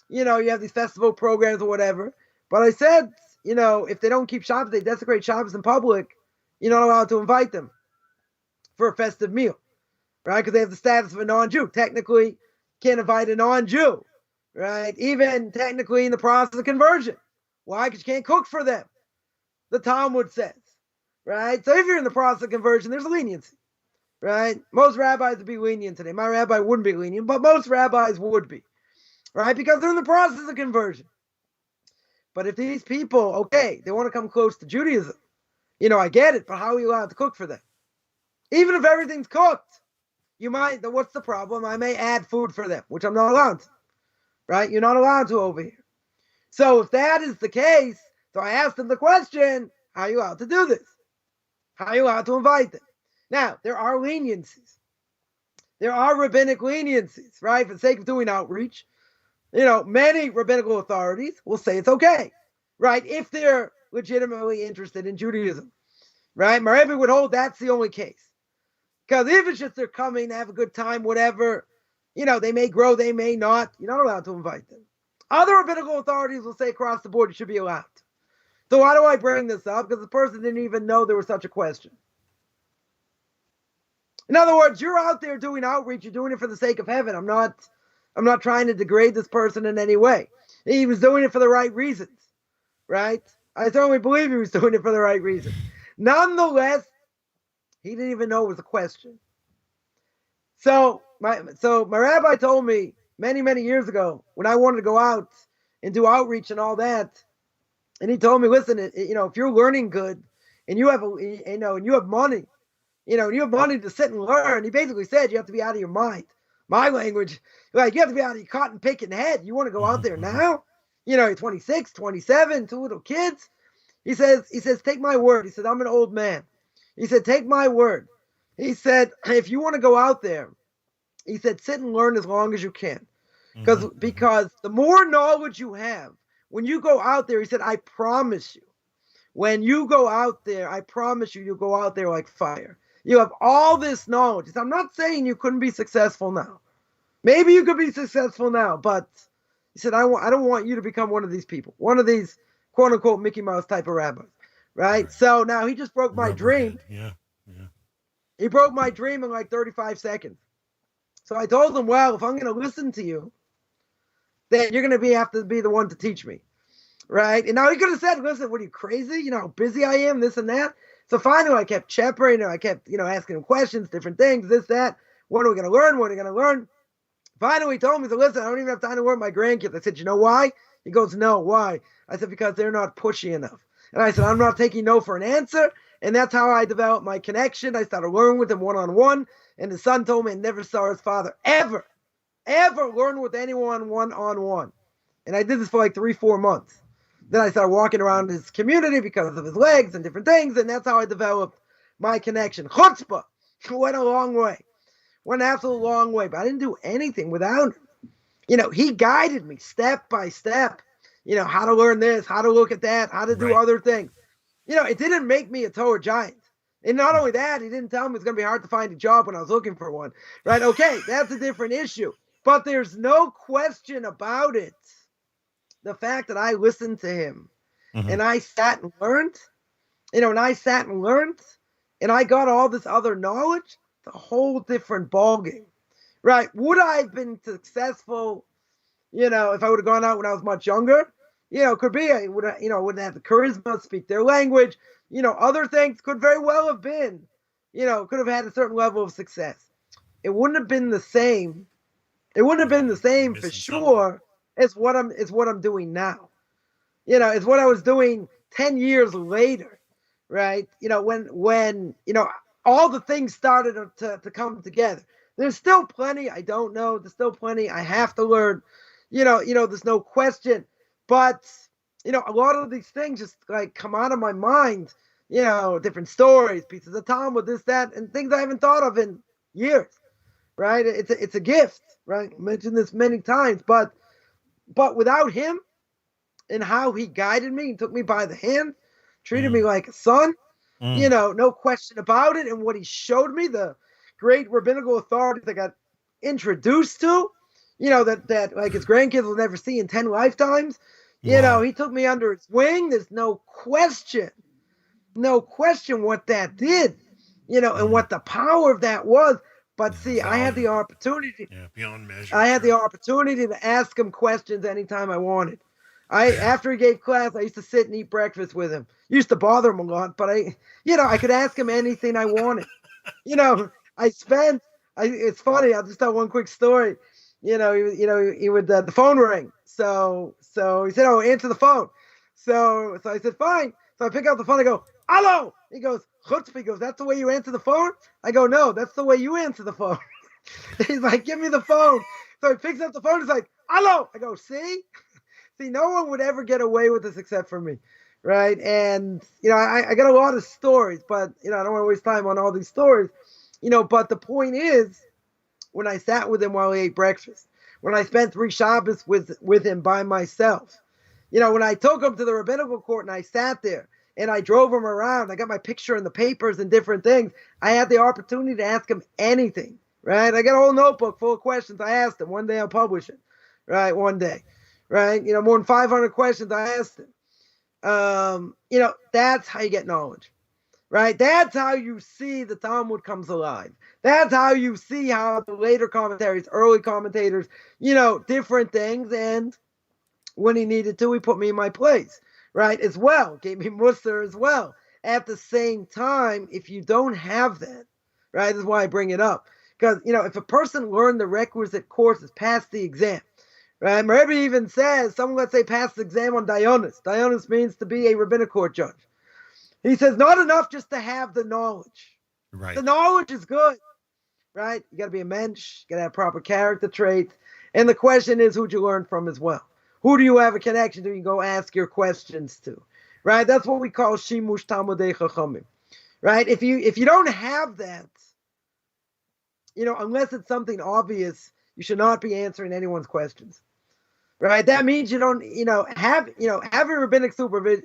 You have these festival programs or whatever. But I said, if they don't keep Shabbos, they desecrate Shabbos in public, you're not allowed to invite them for a festive meal, right? Because they have the status of a non-Jew. Technically, can't invite a non-Jew, right? Even technically in the process of conversion. Why? Because you can't cook for them. The Talmud says, right? So if you're in the process of conversion, there's a leniency, right? Most rabbis would be lenient today. My rabbi wouldn't be lenient, but most rabbis would be. Right? Because they're in the process of conversion. But if these people, they want to come close to Judaism, I get it, but how are you allowed to cook for them? Even if everything's cooked, what's the problem? I may add food for them, which I'm not allowed to. Right? You're not allowed to over here. So if that is the case, so I asked them the question, how are you allowed to do this? How are you allowed to invite them? Now, there are leniencies. There are rabbinic leniencies, right? For the sake of doing outreach. Many rabbinical authorities will say it's okay, right? If they're legitimately interested in Judaism, right? My Rebbe would hold that's the only case. Because if it's just they're coming to have a good time, whatever, they may grow, they may not. You're not allowed to invite them. Other rabbinical authorities will say across the board you should be allowed. So why do I bring this up? Because the person didn't even know there was such a question. In other words, you're out there doing outreach. You're doing it for the sake of heaven. I'm not trying to degrade this person in any way. He was doing it for the right reasons, right? I certainly believe he was doing it for the right reasons. Nonetheless, he didn't even know it was a question. So my rabbi told me many, many years ago when I wanted to go out and do outreach and all that, and he told me, listen, if you're learning good and you have and you have money, and you have money to sit and learn, he basically said you have to be out of your mind. My language, like you have to be out of your cotton picking head. You want to go out there now? You're 26, 27, two little kids. He says, take my word. He said, I'm an old man. He said, take my word. He said, if you want to go out there, he said, sit and learn as long as you can. Because the more knowledge you have, when you go out there, he said, I promise you, when you go out there, I promise you'll go out there like fire. You have all this knowledge. He said, I'm not saying you couldn't be successful now. Maybe you could be successful now, but he said, I don't want you to become one of these people, one of these quote unquote Mickey Mouse type of rabbis. Right? So now he just broke my dream. Yeah. He broke my dream in like 35 seconds. So I told him, well, if I'm going to listen to you, then you're going to have to be the one to teach me. Right? And now he could have said, listen, what are you, crazy? How busy I am, this and that. So finally I kept champering, I kept, asking him questions, different things, this, that. What are we going to learn? What are we going to learn? Finally he told me, he said, listen, I don't even have time to learn my grandkids. I said, you know why? He goes, no, why? I said, because they're not pushy enough. And I said, I'm not taking no for an answer. And that's how I developed my connection. I started learning with him one-on-one. And his son told me he never saw his father ever learn with anyone one-on-one. And I did this for like 3-4 months. Then I started walking around his community because of his legs and different things. And that's how I developed my connection. Chutzpah went a long way. Went an absolute long way. But I didn't do anything without him. He guided me step by step. How to learn this, how to look at that, how to do other things. It didn't make me a Torah giant. And not only that, he didn't tell me it's going to be hard to find a job when I was looking for one, right? Okay, that's a different issue. But there's no question about it. The fact that I listened to him and I sat and learned, and I got all this other knowledge, it's a whole different ballgame, right? Would I have been successful, if I would have gone out when I was much younger? Could be. I would, wouldn't have the charisma, speak their language, other things could very well have been, could have had a certain level of success. It wouldn't have been the same. It wouldn't have been the same for sure as what I'm doing now. It's what I was doing 10 years later, right? When all the things started to come together. There's still plenty I don't know. There's still plenty I have to learn. There's no question. But, a lot of these things just like come out of my mind, different stories, pieces of Talmud, this, that, and things I haven't thought of in years, right? It's a gift, right? I mentioned this many times, but without him and how he guided me and took me by the hand, treated me like a son, no question about it. And what he showed me, the great rabbinical authority that got introduced to, that like his grandkids will never see in 10 lifetimes. He took me under his wing. There's no question what that did, and what the power of that was. But see, I had the opportunity. Yeah, beyond measure. I had the opportunity to ask him questions anytime I wanted. After he gave class, I used to sit and eat breakfast with him. Used to bother him a lot, but I could ask him anything I wanted. It's funny. I'll just tell one quick story. He would the phone ring. So he said, "Oh, answer the phone." So I said, "Fine." So I pick up the phone. I go, "Hello." He goes, "Chutzpah." He goes, "That's the way you answer the phone?" I go, "No, that's the way you answer the phone." He's like, "Give me the phone." So he picks up the phone. He's like, "Hello." I go, "See, no one would ever get away with this except for me." Right. And, I got a lot of stories, but, I don't want to waste time on all these stories, but the point is, when I sat with him while he ate breakfast, when I spent 3 Shabbos with him by myself, when I took him to the rabbinical court and I sat there and I drove him around, I got my picture in the papers and different things. I had the opportunity to ask him anything, right? I got a whole notebook full of questions. I asked him. One day I'll publish it, right? One day, right? More than 500 questions I asked him. That's how you get knowledge, right? That's how you see the Talmud comes alive. That's how you see how the later commentaries, early commentators, different things. And when he needed to, he put me in my place, right? As well, gave me mussar as well. At the same time, if you don't have that, right? This is why I bring it up. Because, if a person learned the requisite courses, passed the exam, right? My Rebbe even says, someone, let's say, passed the exam on Dionis. Dionis means to be a rabbinic court judge. He says, not enough just to have the knowledge. Right. The knowledge is good, right? You got to be a mensch. You got to have proper character traits. And the question is, who'd you learn from as well? Who do you have a connection to? You can go ask your questions to, right? That's what we call shimush talmudei chachamim, right? If you don't have that, unless it's something obvious, you should not be answering anyone's questions. Right, that means you don't, having rabbinic supervision,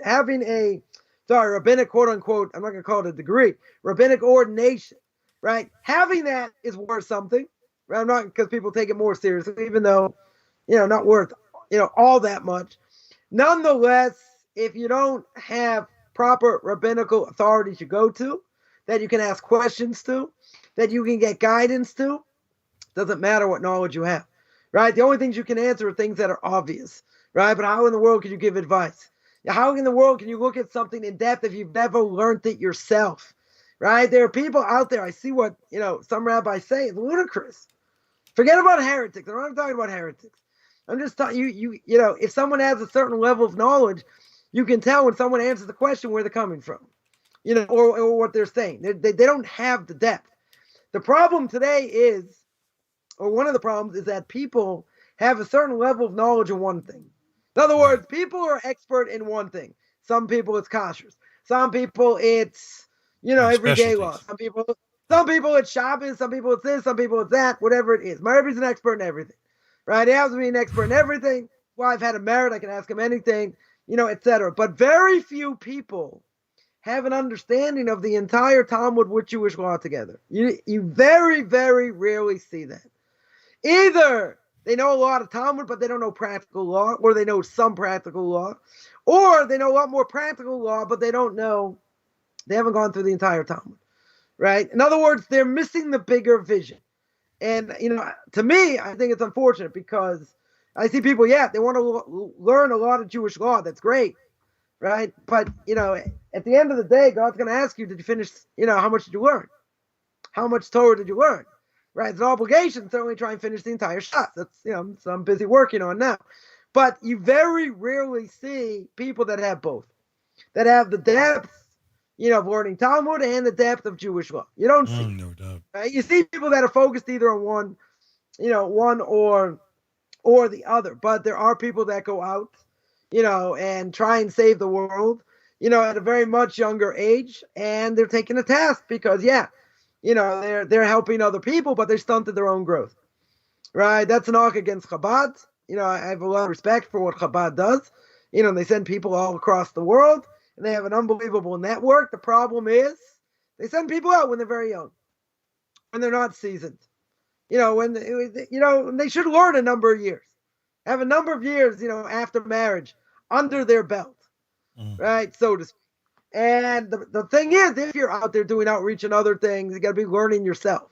rabbinic quote unquote, I'm not going to call it a degree, rabbinic ordination, right? Having that is worth something, right? I'm not, because people take it more seriously, even though, not worth, all that much. Nonetheless, if you don't have proper rabbinical authorities you go to, that you can ask questions to, that you can get guidance to, doesn't matter what knowledge you have. Right? The only things you can answer are things that are obvious, right? But how in the world can you give advice? How in the world can you look at something in depth if you've never learned it yourself, right? There are people out there, I see what, some rabbis say, it's ludicrous. Forget about heretics. I'm not talking about heretics. I'm just talking, if someone has a certain level of knowledge, you can tell when someone answers the question where they're coming from, or what they're saying. They don't have the depth. The problem today is, or one of the problems is that people have a certain level of knowledge in one thing. In other words, people are expert in one thing. Some people it's kashrus. Some people it's, everyday law. Some people it's Shabbos. Some people it's this. Some people it's that. Whatever it is. My Rebbe's an expert in everything, right? He has to be an expert in everything. Well, I've had a merit. I can ask him anything, etc. But very few people have an understanding of the entire Talmud with Jewish law together. You very, very rarely see that. Either they know a lot of Talmud, but they don't know practical law, or they know some practical law, or they know a lot more practical law, but they haven't gone through the entire Talmud, right? In other words, they're missing the bigger vision. And, to me, I think it's unfortunate because I see people, they want to learn a lot of Jewish law. That's great, right? But, at the end of the day, God's going to ask you, did you finish, how much did you learn? How much Torah did you learn? Right? It's an obligation to certainly try and finish the entire shot. That's, so I'm busy working on now. But you very rarely see people that have both, that have the depth, of learning Talmud and the depth of Jewish law. You don't see. No doubt. Right? You see people that are focused either on one or the other. But there are people that go out, and try and save the world, at a very much younger age, and they're taking a task because, they're helping other people, but they stunted their own growth, right? That's an arc against Chabad. I have a lot of respect for what Chabad does. They send people all across the world, and they have an unbelievable network. The problem is they send people out when they're very young, when they're not seasoned. When they should learn a number of years, have a number of years, after marriage under their belt, right? So to speak. And the thing is, if you're out there doing outreach and other things, you got to be learning yourself.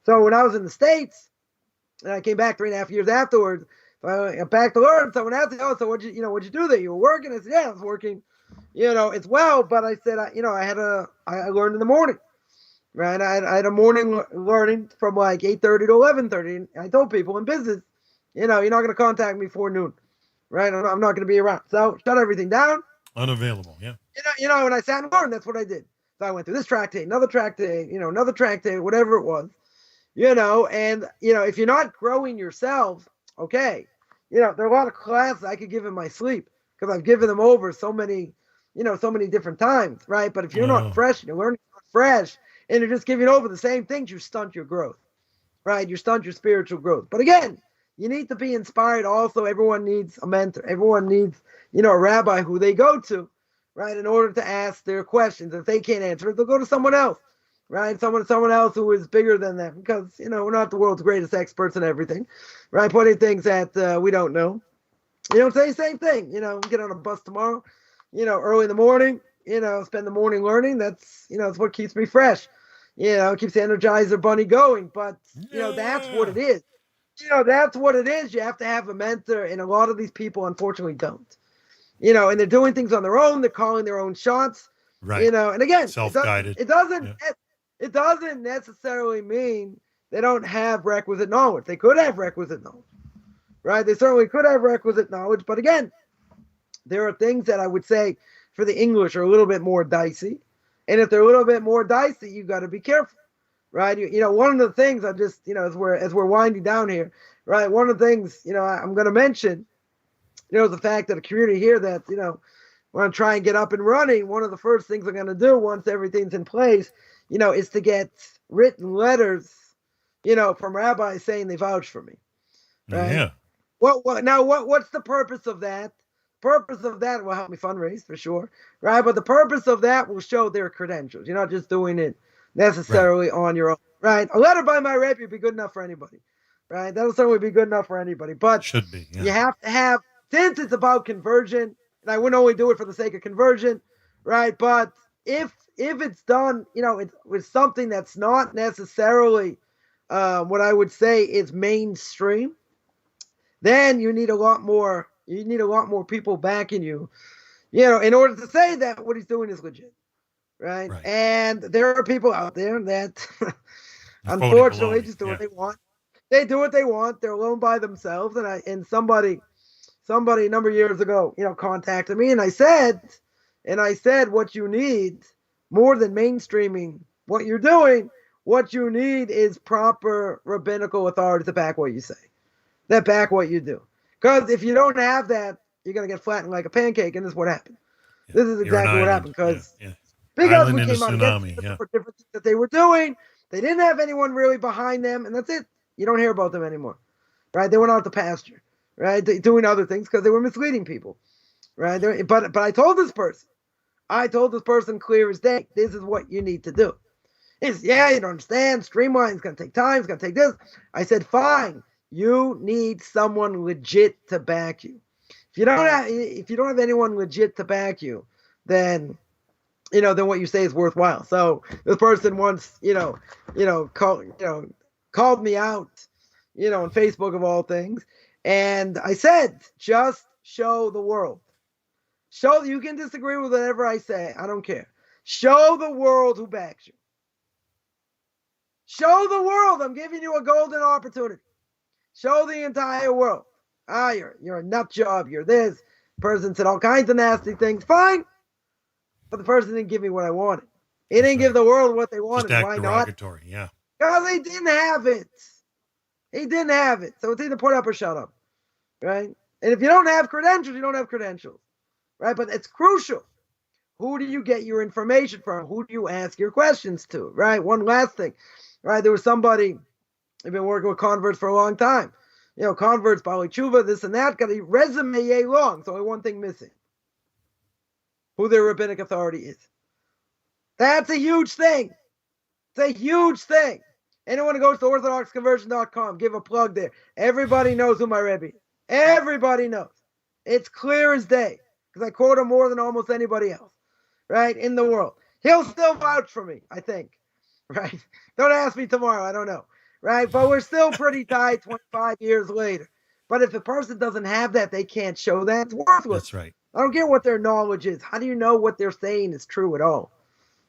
So when I was in the States, and I came back 3.5 years afterwards, I got back to learn. Someone asked me, so what'd you do there? You were working? I said, I was working, as well. But I said, I learned in the morning, right? I had a morning learning from like 8:30 to 11:30. And I told people in business, you're not going to contact me before noon, right? I'm not going to be around. So shut everything down. Unavailable, yeah. When I sat and learned, that's what I did. So I went through this tractate, another tractate, whatever it was, and, if you're not growing yourself, okay, there are a lot of classes I could give in my sleep because I've given them over so many different times, right? But if you're not fresh and you're learning fresh and you're just giving over the same things, you stunt your growth, right? You stunt your spiritual growth. But again, you need to be inspired. Also, everyone needs a mentor. Everyone needs, a rabbi who they go to, right, in order to ask their questions. If they can't answer it, they'll go to someone else, right? Someone else who is bigger than them because, we're not the world's greatest experts in everything, right? Plenty of things that we don't know. Say the same thing, get on a bus tomorrow, early in the morning, spend the morning learning. That's, it's what keeps me fresh. Keeps the Energizer Bunny going. But, that's what it is. That's what it is. You have to have a mentor, and a lot of these people, unfortunately, don't. And they're doing things on their own. They're calling their own shots. Right. And again, self-guided. It doesn't necessarily mean they don't have requisite knowledge. They could have requisite knowledge, right? They certainly could have requisite knowledge. But again, there are things that I would say for the English are a little bit more dicey. And if they're a little bit more dicey, you got to be careful. Right, one of the things I just, as we're winding down here, right? One of the things, I'm going to mention, is the fact that a community here that, want to try and get up and running. One of the first things I'm going to do once everything's in place, is to get written letters, from rabbis saying they vouch for me. Right? Yeah. What's the purpose of that? Purpose of that will help me fundraise for sure, right? But the purpose of that will show their credentials. You're not just doing it necessarily on your own, right? A letter by my Rebbe would be good enough for anybody, right? That'll certainly be good enough for anybody, but should be. Yeah. You have to have, since it's about conversion, and I wouldn't only do it for the sake of conversion, right? But if it's done, it's with something that's not necessarily what I would say is mainstream, then you need a lot more. You need a lot more people backing you, in order to say that what he's doing is legit. Right. And there are people out there that unfortunately just do what they want. They do what they want. They're alone by themselves. And somebody a number of years ago, contacted me and I said, what you need more than mainstreaming what you're doing, what you need is proper rabbinical authority to back what you say, that back what you do. Because if you don't have that, you're going to get flattened like a pancake. And this is what happened. Yeah. This is exactly what happened because because we came out against them for different things that they were doing. They didn't have anyone really behind them, and that's it. You don't hear about them anymore, right? They went out to pasture, right? Doing other things because they were misleading people, right? But I told this person, I told this person clear as day, this is what you need to do. He says, yeah, you don't understand. Streamline, it's going to take time. It's going to take this. I said, fine. You need someone legit to back you. If you don't have anyone legit to back you, then then what you say is worthwhile. So this person once, called me out, on Facebook of all things. And I said, just show the world. You can disagree with whatever I say. I don't care. Show the world who backs you. Show the world. I'm giving you a golden opportunity. Show the entire world. You're a nut job. You're this. The person said all kinds of nasty things. Fine. But the person didn't give me what I wanted. He didn't give the world what they wanted. Why not? Yeah. Because he didn't have it. He didn't have it. So it's either put up or shut up. Right? And if you don't have credentials, you don't have credentials. Right? But it's crucial. Who do you get your information from? Who do you ask your questions to? Right? One last thing. Right? There was somebody, I've been working with converts for a long time. Converts, Bali Tshuva, this and that, got a resume yay long. So only one thing missing. Who their rabbinic authority is. That's a huge thing. It's a huge thing. Anyone who goes to orthodoxconversion.com, give a plug there. Everybody knows who my Rebbe is. Everybody knows. It's clear as day. Because I quote him more than almost anybody else. Right? In the world. He'll still vouch for me, I think. Right? Don't ask me tomorrow. I don't know. Right? But we're still pretty tight 25 years later. But if a person doesn't have that, they can't show that. It's worthless. That's right. I don't care what their knowledge is. How do you know what they're saying is true at all?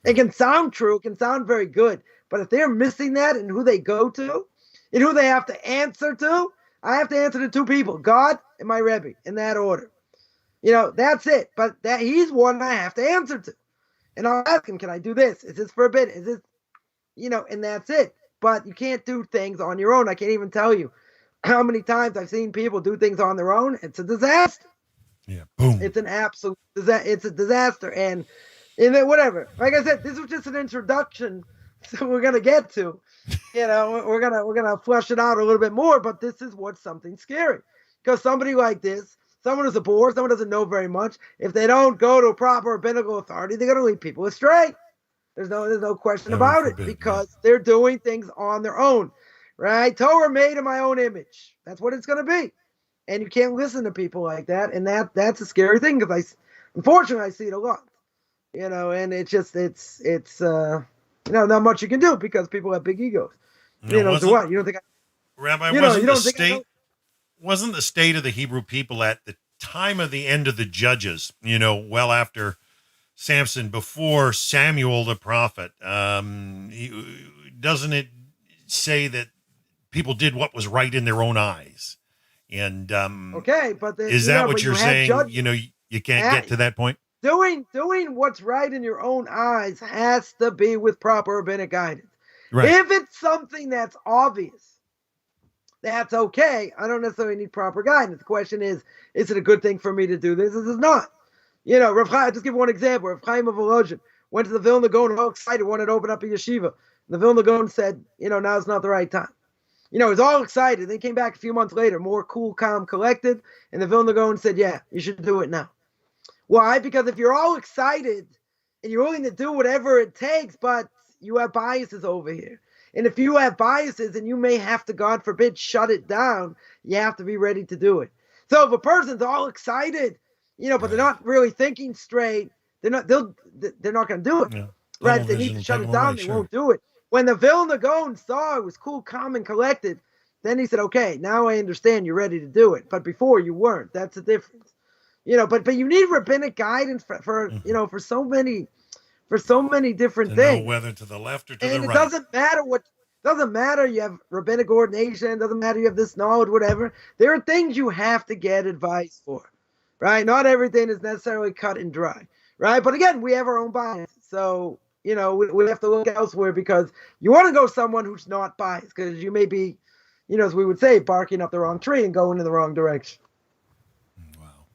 It can sound true. It can sound very good. But if they're missing that and who they go to and who they have to answer to, I have to answer to two people, God and my Rebbe, in that order. That's it. But he's one I have to answer to. And I'll ask him, can I do this? Is this forbidden? Is this, and that's it. But you can't do things on your own. I can't even tell you how many times I've seen people do things on their own. It's a disaster. Yeah, boom. It's an absolute disaster. It's a disaster. And then whatever. Like I said, this was just an introduction to we're gonna get to. We're gonna flesh it out a little bit more, but this is what's something scary. Because somebody like this, someone who's a bore, someone doesn't know very much, if they don't go to a proper rabbinical authority, they're gonna lead people astray. There's no question about it, because they're doing things on their own. Right? Torah made in my own image. That's what it's gonna be. And you can't listen to people like that, and that's a scary thing, because unfortunately I see it a lot, and it's not much you can do because people have big egos. So what? You don't think Rabbi, wasn't the state of the Hebrew people at the time of the end of the Judges, well after Samson, before Samuel the prophet, doesn't it say that people did what was right in their own eyes? And okay, but is that what you're saying? You can't get to that point. Doing what's right in your own eyes has to be with proper rabbinic guidance. Right. If it's something that's obvious, that's okay. I don't necessarily need proper guidance. The question is it a good thing for me to do this? This is not. Rav Chaim, I'll just give one example. Rav Chaim of Volozhin went to the Vilna Gaon all excited, wanted to open up a yeshiva. The Vilna Gaon said, now's not the right time. He was all excited. Then came back a few months later, more cool, calm, collected. And the Vilna Gaon said, yeah, you should do it now. Why? Because if you're all excited and you're willing to do whatever it takes, but you have biases over here. And if you have biases and you may have to, God forbid, shut it down, you have to be ready to do it. So if a person's all excited, but they're not really thinking straight, they're not going to do it. Yeah. Right? If they need to shut it down, they won't do it. When the Vilna Gaon saw it was cool, calm, and collected, then he said, okay, now I understand you're ready to do it. But before you weren't. That's the difference. But you need rabbinic guidance for so many different things. Know whether to the left or to the right. And it doesn't matter you have rabbinic ordination, it doesn't matter you have this knowledge, whatever. There are things you have to get advice for. Right? Not everything is necessarily cut and dry. Right? But again, we have our own bias. So we have to look elsewhere, because you want to go someone who's not biased, because you may be, as we would say, barking up the wrong tree and going in the wrong direction. Wow.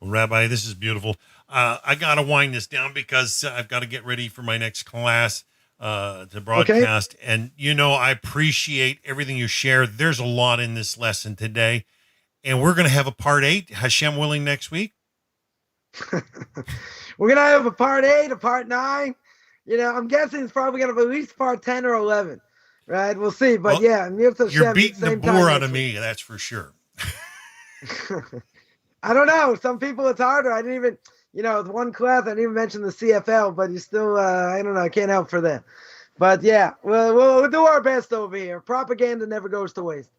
Well, Rabbi, this is beautiful. I got to wind this down because I've got to get ready for my next class to broadcast. Okay. And, I appreciate everything you shared. There's a lot in this lesson today. And we're going to have a part 8, Hashem willing, next week. We're going to have a part 8, a part 9. I'm guessing it's probably going to have at least part 10 or 11. Right? We'll see. But you're beating the boar out of me. That's for sure. I don't know. Some people it's harder. I didn't even, the one class, I didn't even mention the CFL, but you still, I don't know. I can't help for that. But yeah, we'll do our best over here. Propaganda never goes to waste.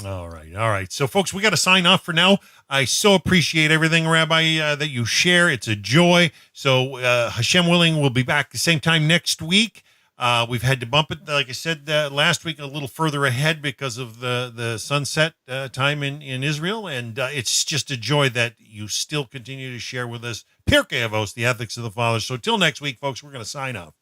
All right. So, folks, we got to sign off for now. I so appreciate everything, Rabbi, that you share. It's a joy. So, Hashem willing, we'll be back the same time next week. We've had to bump it, like I said, last week a little further ahead because of the sunset time in Israel. And it's just a joy that you still continue to share with us Pirkei Avos, the ethics of the fathers. So till next week, folks, we're going to sign off.